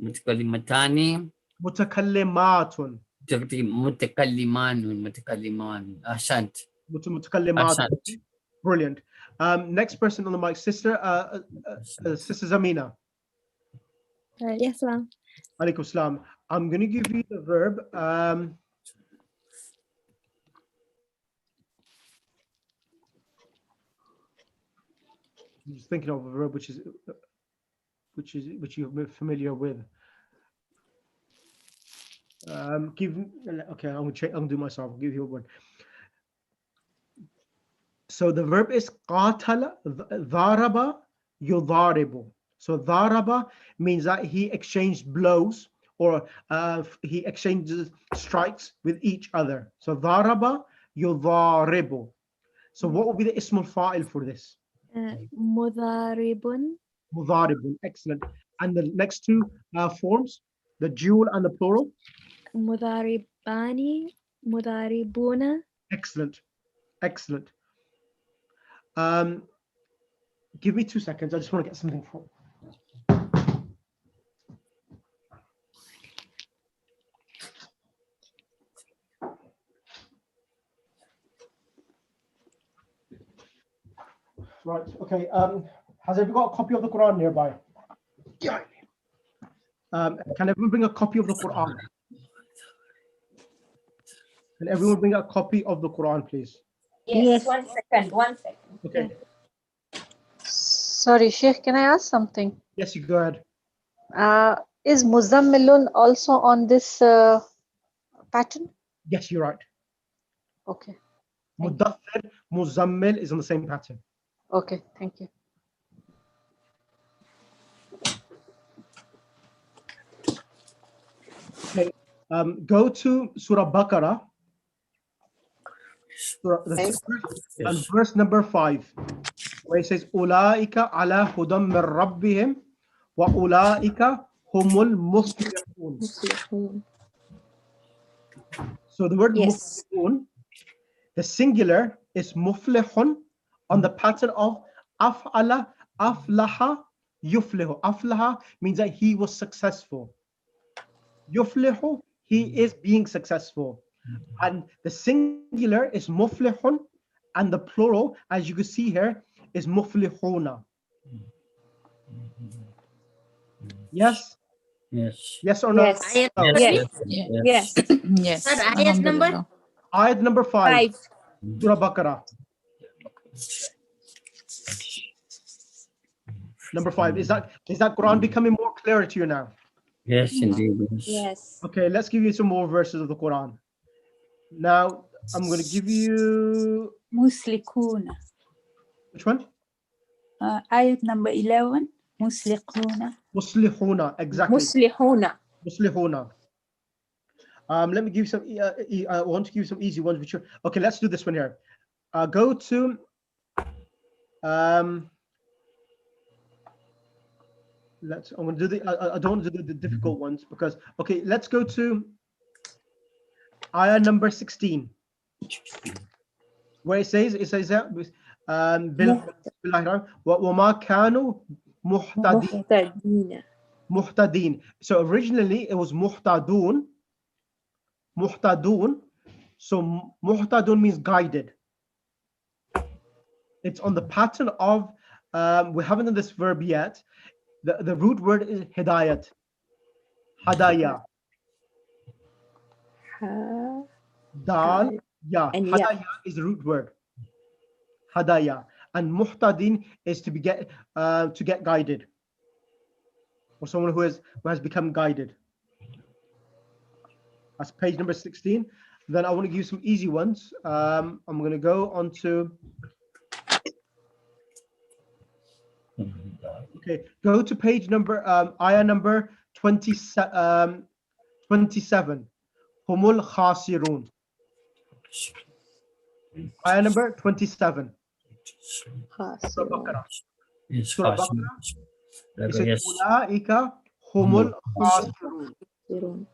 Mutakallimatani. Mutakallimatun. Mutakallimanun. Mutakalliman. Ahsant. Mutakallimatun. Brilliant. Next person on the mic, Sister Zamina. Yes, ma'am. Alaikum salam. I'm going to give you the verb. I'm just thinking of a verb which you're familiar with. Okay, I'm gonna do myself. I'll give you one. So the verb is qatala, dharaba, yudharibu. So dharaba means that he exchanged blows, or he exchanges strikes with each other. So dharaba, yudharibu. So what would be the ismul fa'il for this? مضارب. Mudharibun. Excellent. And the next two forms, the dual and the plural? مضاربان. مضاربون. Excellent. Excellent. Give me 2 seconds. I just want to get something from. Right. Okay. Has everyone got a copy of the Quran nearby? Yeah. Can everyone bring a copy of the Quran? Can everyone bring a copy of the Quran, please? Yes. 1 second. 1 second. Okay. Sorry, Sheikh, can I ask something? Yes, you go ahead. Is Muzammilun also on this pattern? Yes, you're right. Okay. Mudaththir, Muzammil is on the same pattern. Okay, thank you. Okay. Go to Surah Baqarah. And verse number 5, where it says, Ulaika ala hudam min rabbihim wa ulaika humul muflihun. So the word muflihun, the singular is muflihun on the pattern of af'ala, aflaha, yuflihu. Aflaha means that he was successful. Yuflihu, he is being successful. And the singular is muflihun, and the plural, as you can see here, is muflihuna. Yes? Yes. Yes or no? Yes. No. Yes. Yes. Yes. Sir, ayat number? Alhamdulillah. Ayat number 5. Surah Baqarah. Number 5. Is that Quran becoming more clear to you now? Yes, indeed. Yes. Okay, let's give you some more verses of the Quran. Now, I'm going to give you... Muslikuna. Which one? Ayat number 11. Muslikuna. Muslihuna, exactly. Muslihuna. Muslihuna. Let me give you some, I want to give you some easy ones. Which are, okay, let's do this one here. Go to, I'm going to do I don't want to do the difficult ones because, okay, let's go to ayah number 16, where it says that, وَمَا كَانُوا muhtadin. So originally it was muhtadun. So muhtadun means guided. It's on the pattern of, we haven't done this verb yet. The root word is hidayat. Hadaya. Dal, ya. Hadaya is the root word. Hadaya. And muhtadin is to get guided, or someone who has become guided. That's page number 16. Then I want to give you some easy ones. I'm going to go on to. Okay, go to page number ayah number 27. Humul khasirun. Ayah number 27. Surah Baqarah. Surah Baqarah. It says, Ulaika humul khasirun.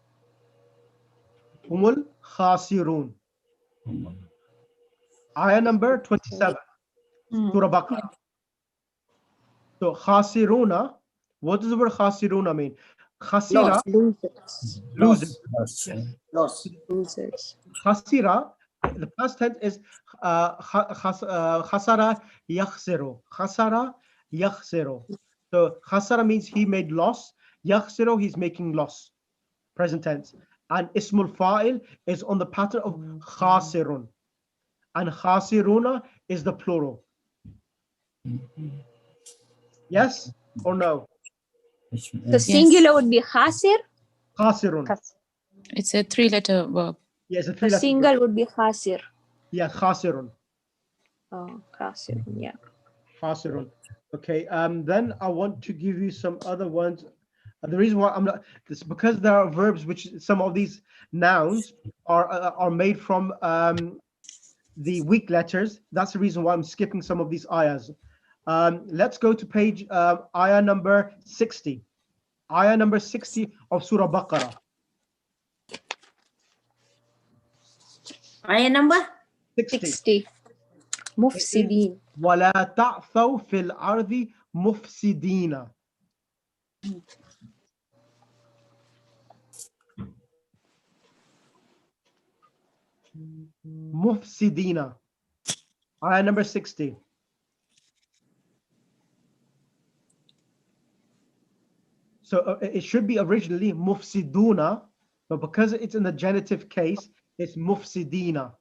Humul khasirun. Ayah number 27. Surah Baqarah. So khasiruna, what does the word khasiruna mean? Khasira, losers. Khasira, the past tense is khasara yakhsiru. Khasara yakhsiru. So khasara means he made loss. Yakhsiru, he's making loss. Present tense. And ismul fa'il is on the pattern of khasirun. And khasiruna is the plural. Yes or no? The singular would be khasir. Khasirun. It's a 3-letter verb. Yes, a The 3-letter verb. single would be khasir. Yeah, khasirun. Oh, khasir. Yeah. Khasirun. Okay. Then I want to give you some other ones. The reason why I'm not this because there are verbs which some of these nouns are made from the weak letters. That's the reason why I'm skipping some of these ayahs. Let's go to page ayah number 60. Ayah number 60 of Surah Baqarah. Ayah number 60. Mufsideen. وَلَا تَعْثَوْا فِي الْأَرْضِ مُفْسِدِينَ. Mufsidina. Ayah number 60. So it should be originally mufsiduna, but because it's in the genitive case, it's mufsidina.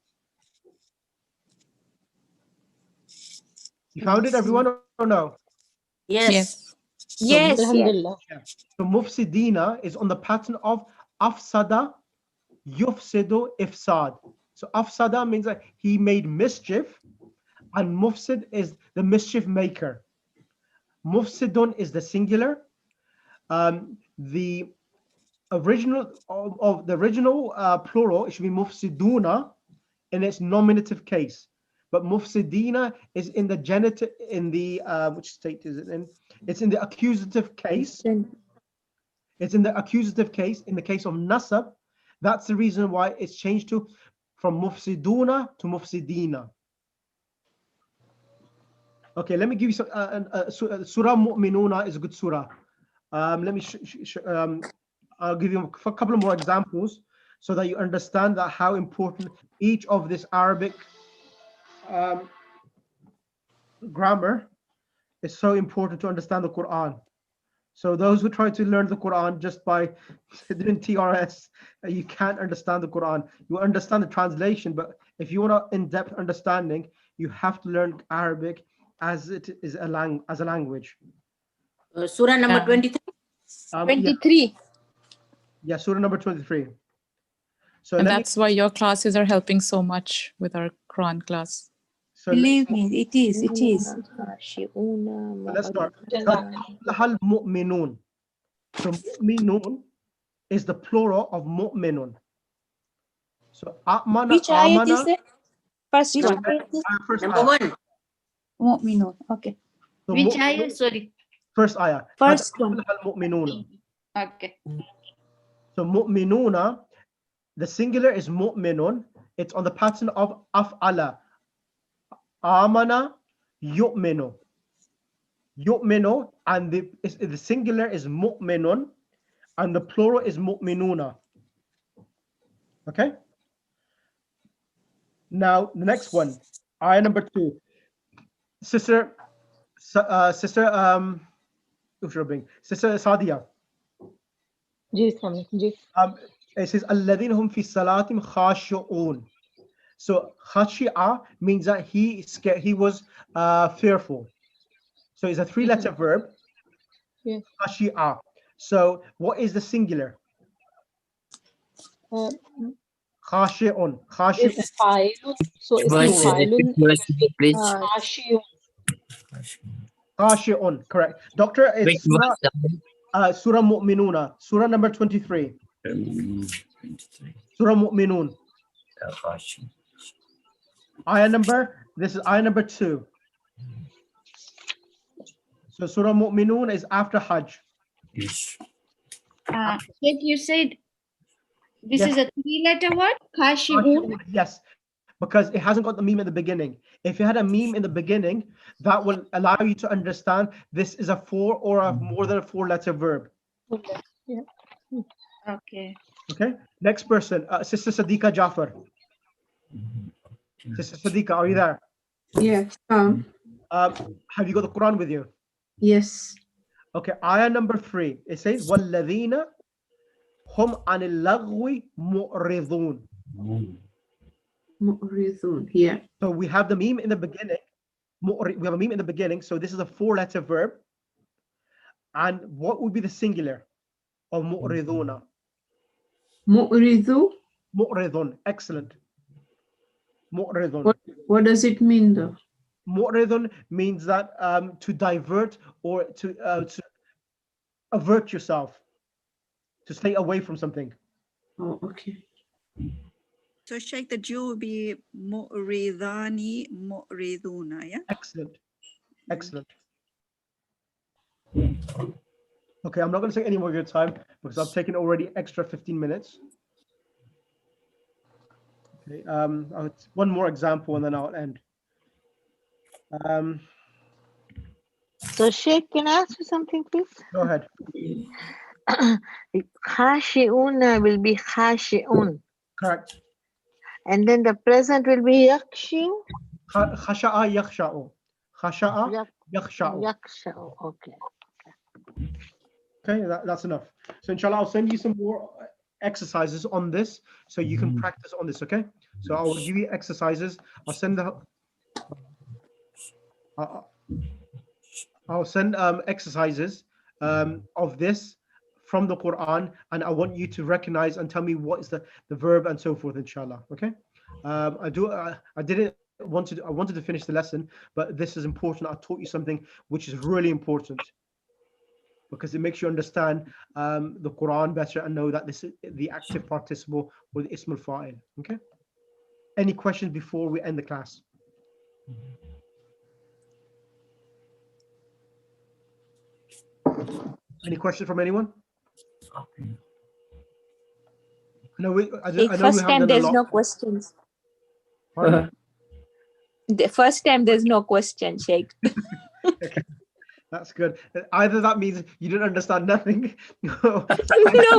You found it, everyone, or no? Yes. Yes. Alhamdulillah. Yeah. So mufsidina is on the pattern of afsada, yufsidu, ifsad. So afsada means that he made mischief, and mufsid is the mischief maker. Mufsidun is the singular. The original plural, it should be mufsiduna in its nominative case, but mufsidina is in the genitive, in the which state is it in? It's in the accusative case. It's in the accusative case. In the case of nasab, that's the reason why it's changed to from mufsiduna to mufsidina. Okay, let me give you some. Surah Mu'minuna is a good surah. Let me. I'll give you a couple of more examples so that you understand that how important each of this Arabic grammar is so important to understand the Quran. So those who try to learn the Quran just by doing TRS, you can't understand the Quran. You understand the translation, but if you want an in-depth understanding, you have to learn Arabic as it is a language. Surah number 23. 23. Yeah, Surah number 23. So And that's why your classes are helping so much with our Quran class. So Believe me, it is. It is. Let's start. Mu'minun. So mu'minun is the plural of mu'minun. So amana. Which ayat is it? First Which one. First Number ayah. 1. Mu'minun. Okay. So Which ayah? Sorry. First ayah. First one. Mu'minuna. Okay. So mu'minuna, the singular is mu'minun. It's on the pattern of af'ala. Amana, yu'minu. Yu'minu, and the singular is mu'minun, and the plural is mu'minuna. Okay? Now, the next one, ayah number 2. Sister Sadia. It says, الَّذِينَ هُمْ فِي صَلَاتِهِمْ خَاشِعُونَ. So khashi'a means that he was fearful. So it's a 3-letter verb. Yes. Khashi'a. So what is the singular? Khashi'un. It's fa'ilun. So it's fa'ilun. Khashi'un. Correct. Doctor, it's Surah Mu'minuna. Surah number 23. Surah Mu'minun. This is ayah number 2. So Surah Mu'minun is after Hajj. Yes. You said this is a 3-letter word? Khashi'un? Yes, because it hasn't got the meme at the beginning. If you had a meme in the beginning, that will allow you to understand this is a 4 or a more than a 4-letter verb. Yeah. Okay. Okay. Next person, Sister Sadiqa Jafar. Sister Sadiqa, are you there? Yes. Have you got the Quran with you? Yes. Okay. Ayah number 3. It says, وَالَّذِينَ هُمْ عَنِ اللَّغْوِ مُعْرِضُونَ. Mu'ridun. Yeah. So we have the meme in the beginning. We have a meme in the beginning. So this is a 4-letter verb. And what would be the singular of mu'riduna? Mu'ridu. Mu'ridun. Excellent. Mu'ridun. What does it mean though? Mu'ridun means that to divert or to avert yourself, to stay away from something. Oh, okay. So Sheikh, the Jew will be mu'ridani, mu'riduna, yeah? Excellent. Excellent. Okay, I'm not going to take any more of your time because I've taken already extra 15 minutes. Okay, one more example and then I'll end. So Sheikh, can I ask you something, please? Go ahead. Khashi'una will be khashi'un. Correct. And then the present will be yakshin. Khasha'a yakhsha'u. Khasha'a yakhsha'u. Yaksha'u. Okay. Okay, that's enough. So inshallah, I'll send you some more exercises on this so you can practice on this, okay? So I will give you exercises. I'll send exercises of this from the Quran, and I want you to recognize and tell me what is the verb and so forth, inshallah. Okay. I wanted to finish the lesson, but this is important. I taught you something which is really important because it makes you understand the Quran better and know that this is the active participle with Ism al-Fa'il. Okay. Any questions before we end the class? Any questions from anyone? First time there's no questions. The first time there's no question, Sheikh. Okay. That's good. Either that means you didn't understand nothing. No,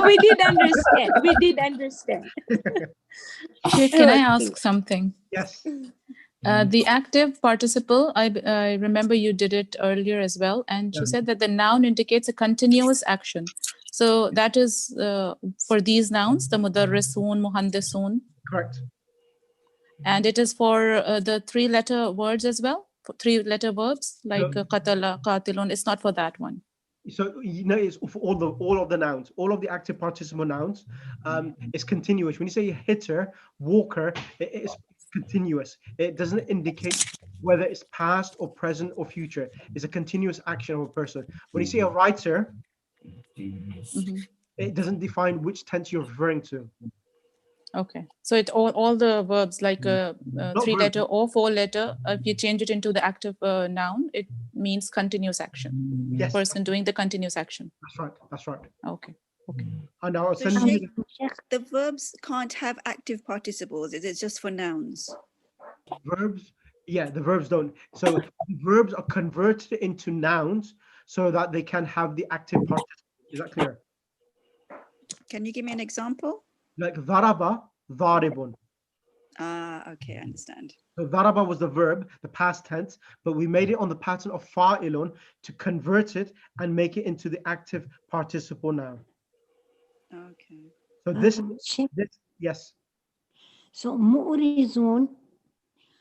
we did understand. We did understand. Sheikh, can I ask something? Yes. The active participle, I remember you did it earlier as well, and she said that the noun indicates a continuous action. So that is for these nouns, the mudarrisun, muhandisun. Correct. And it is for the three-letter words as well, for three-letter verbs like qatala, qatilun. It's not for that one. So you know, it's for all of the nouns, all of the active participle nouns. It's continuous. When you say hitter, walker, it's continuous. It doesn't indicate whether it's past or present or future. It's a continuous action of a person. When you say a writer, it doesn't define which tense you're referring to. Okay, so it all the verbs like three-letter or four-letter, if you change it into the active noun, it means continuous action. Yes. Person doing the continuous action. That's right. That's right. Okay. Okay. And I'll So send you the verbs can't have active participles. It is just for nouns. verbs. Yeah, the verbs don't. So verbs are converted into nouns so that they can have the active participle. Is that clear? Can you give me an example? Like dharaba, dharibun. Okay, I understand. So dharaba was the verb, the past tense, but we made it on the pattern of fa'ilun to convert it and make it into the active participle noun. Okay. So this yes. So mu'rizun,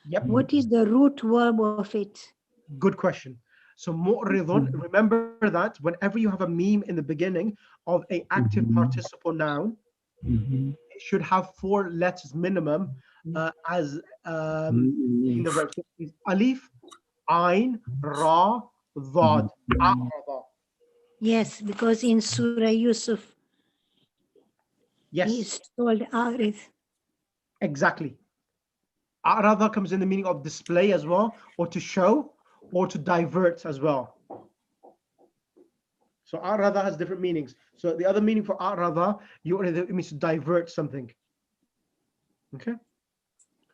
Yep. what is the root verb of it? Good question. So mu'ridun, remember that whenever you have a meme in the beginning of an active participle noun, it should have 4 letters minimum as in the verb. So it's alif, ain, ra, dhad. Yes, because in Surah Yusuf, Yes. he's told Arif. Exactly. A'rada comes in the meaning of display as well, or to show, or to divert as well. So a'rada has different meanings. So the other meaning for a'rada, it means to divert something. Okay.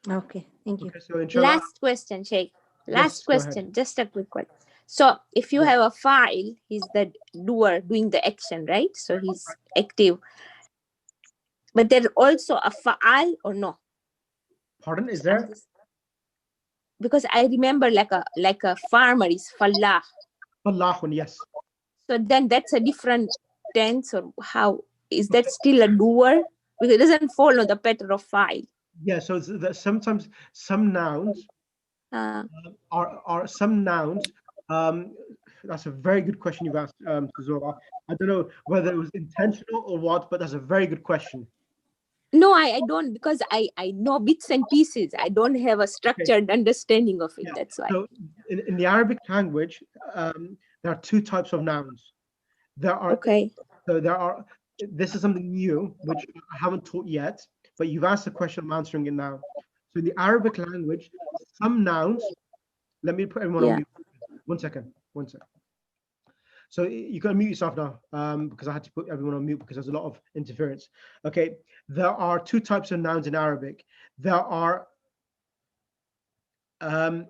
Okay, thank you. Okay, so inshallah, Last question, Sheikh. Last go ahead. question, just a quick one. So if you have a file, he's the doer doing the action, right? So he's active. But there's also a fa'al or no? Pardon, is there? Because I remember like a farmer is fallah. Fallahun, yes. So then that's a different tense, or how is that still a doer? Because it doesn't follow the pattern of fa'il. Yeah, so sometimes some nouns are some nouns That's a very good question you've asked, Zora. I don't know whether it was intentional or what, but that's a very good question. No, I don't, because I know bits and pieces. I don't have a structured understanding of it. That's why. So in the Arabic language, there are two types of nouns. There are this is something new which I haven't taught yet, but you've asked the question, I'm answering it now. So in the Arabic language, some nouns, let me put everyone on mute. One second. So you can mute yourself now, because I had to put everyone on mute because there's a lot of interference. Okay, there are two types of nouns in Arabic. There are two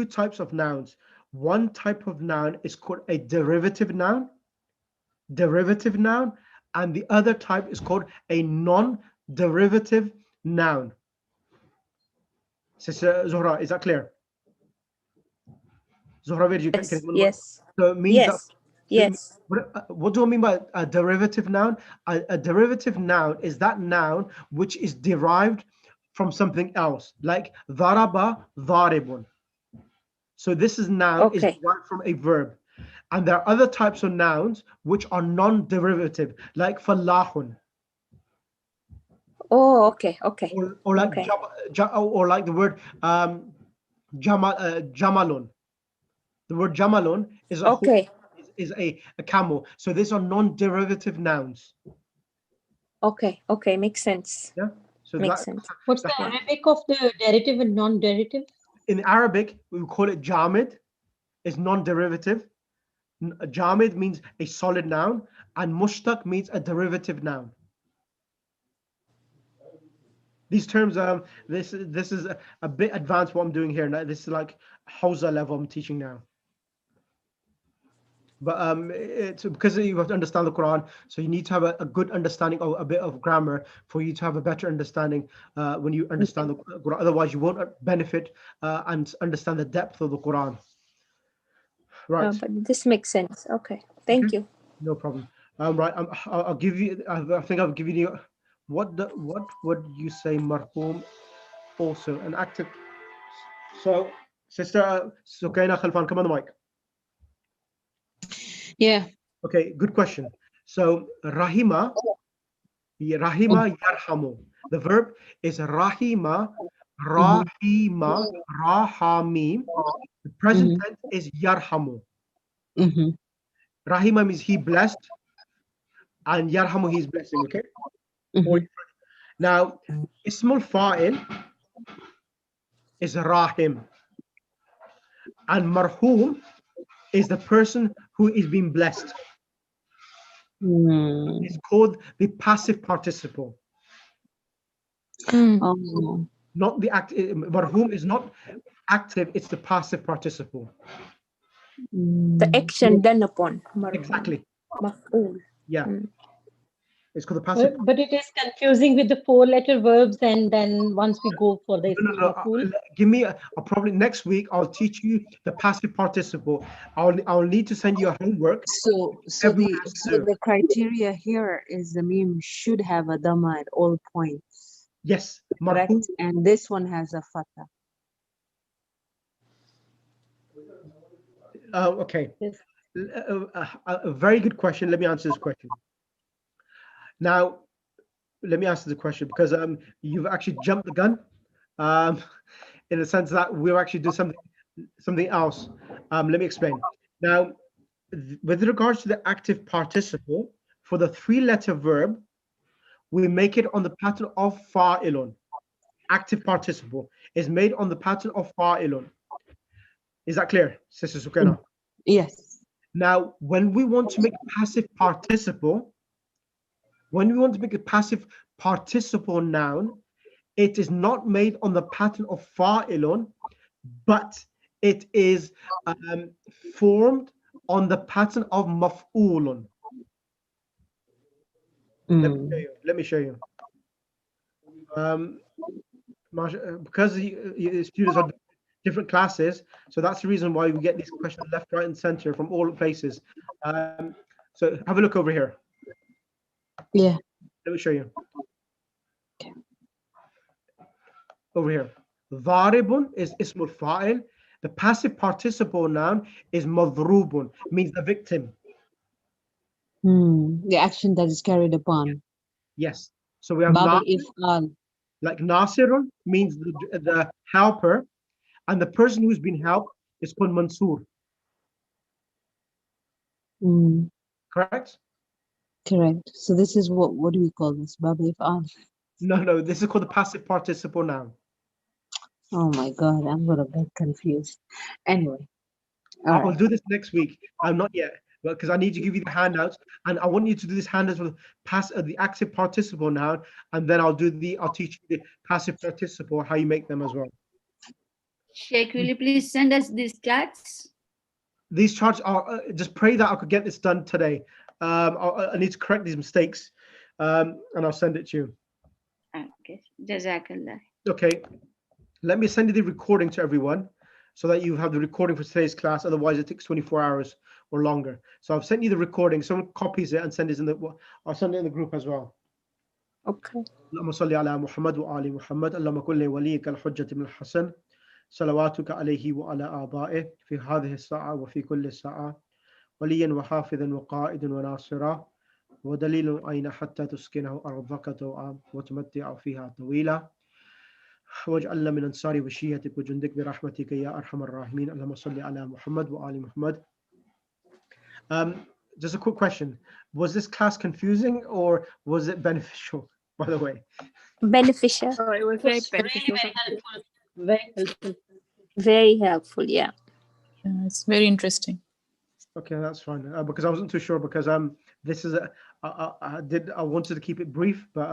types of nouns. One type of noun is called a derivative noun, and the other type is called a non-derivative noun. Sister Zohra, is that clear? Zohra, Yes. So it means yes. What do I mean by a derivative noun? A derivative noun is that noun which is derived from something else, like dharaba, dharibun. So this is noun is derived from a verb. And there are other types of nouns which are non-derivative, like falahun. Oh, okay. Or like or like the word jamalun. The word jamalun is a camel. So these are non-derivative nouns. Okay, makes sense. Yeah. So makes sense. What's the Arabic of the derivative and non-derivative? In Arabic, we call it jamid. It's non-derivative. Jamid means a solid noun, and mushtaq means a derivative noun. These terms, this is a bit advanced what I'm doing here. Now, this is like Hausa level I'm teaching now. But it's because you have to understand the Quran, so you need to have a good understanding of a bit of grammar for you to have a better understanding when you understand the Quran. Otherwise, you won't benefit and understand the depth of the Quran. Right. But this makes sense. Okay. Thank you. No problem. Right. I'll give you. I think I've given you. What would you say, marhum? Also an active. So, Sister Sukaina Khalfan, come on the mic. Yeah. Okay, good question. So rahima yarhamu. The verb is rahima, rahamim. The present tense is yarhamu. Rahima means he blessed, and yarhamu, he's blessing. Okay. Now, ismul fa'il is rahim, and marhum is the person who is being blessed. It's called the passive participle. Not the active. Marhum is not active, it's the passive participle. The action done upon. Exactly. Maf'ul. Yeah. It's called the passive. But it is confusing with the 4-letter verbs, and then once we go for the give me probably next week I'll teach you the passive participle. I'll need to send you a homework. So the criteria here is the meme should have a dhamma at all points. Yes. Correct. And this one has a fatha. Okay. Yes. A very good question. Let me answer this question. Now, let me answer the question because you've actually jumped the gun in the sense that we'll actually do something else. Let me explain. Now, with regards to the active participle, for the 3-letter verb, we make it on the pattern of fa'ilun. Active participle is made on the pattern of fa'ilun. Is that clear, Sister Sukaina? Yes. Now, when we want to make a passive participle, noun, it is not made on the pattern of fa'ilun, but it is formed on the pattern of maf'ulun. Let me show you. Because students are different classes, so that's the reason why we get these questions left, right, and center from all places. So have a look over here. Yeah. Let me show you. Okay. Over here. Dharibun is ismul fa'il, The passive participle noun is madhrubun, means the victim. The action that is carried upon. Yes. So we have Baba nasir, if'al. like nasirun means the helper, and the person who's been helped is called mansur. Correct? Correct. So this is what do we call this? Baba if'al. No, this is called the passive participle noun. Oh my God, I'm gonna get confused. Anyway, all I'll right. do this next week. I'm not yet, but because I need to give you the handouts, and I want you to do this handouts with the active participle noun, and then I'll teach you the passive participle, how you make them as well. Sheikh, will you please send us these charts? These charts are just pray that I could get this done today. I need to correct these mistakes, and I'll send it to you. Okay, Jazakallah. Okay, let me send you the recording to everyone so that you have the recording for today's class. Otherwise, it takes 24 hours or longer. So I've sent you the recording. Someone copies it and send it in the. I'll send it in the group as well. Okay. اللهم صل على محمد وآل محمد اللهم كن لوليك الحجة من الحسن صلواتك عليه وعلى آبائه في هذه الساعة وفي كل ساعة وليا وحافظا وقائدا وناصرا ودليل أين حتى تسكنه أرضك طوعا وتمتع فيها طويلا واجعلنا من أنصار وشيتك وجندك برحمتك يا أرحم الراحمين اللهم صل على محمد وآل محمد. Just a quick question. Was this class confusing or was it beneficial, by the way? Beneficial. Oh, it was very beneficial. Very helpful. Very helpful, yeah. It's very interesting. Okay, that's fine. Because I wasn't too sure because this is I wanted to keep it brief, but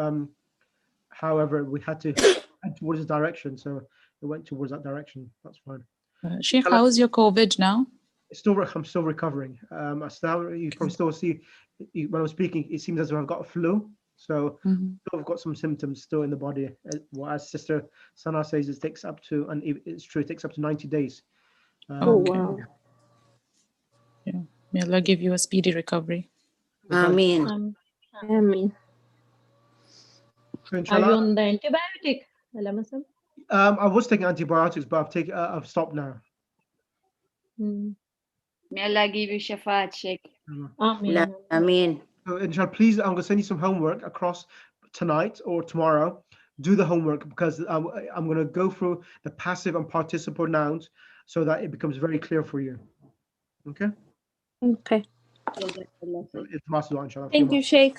however we had to head towards the direction, so it went towards that direction. That's fine. Sheikh, how is your COVID now? I'm still recovering. You probably still see when I'm speaking, it seems as though I've got a flu. So still I've got some symptoms still in the body. Well, as Sister Sana says, it takes up to, and it's true, it takes up to 90 days. Wow. Yeah. May Allah give you a speedy recovery. Ameen. Ameen. So Are you inshallah, on the antibiotic, Alamasam? I was taking antibiotics, but I've stopped now. May Allah give you shafaat, Sheikh. Ameen. Ameen. So inshallah, please, I'm going to send you some homework across tonight or tomorrow. Do the homework because I'm going to go through the passive and participle nouns so that it becomes very clear for you. Okay? Okay. It's inshallah. Thank you, Sheikh.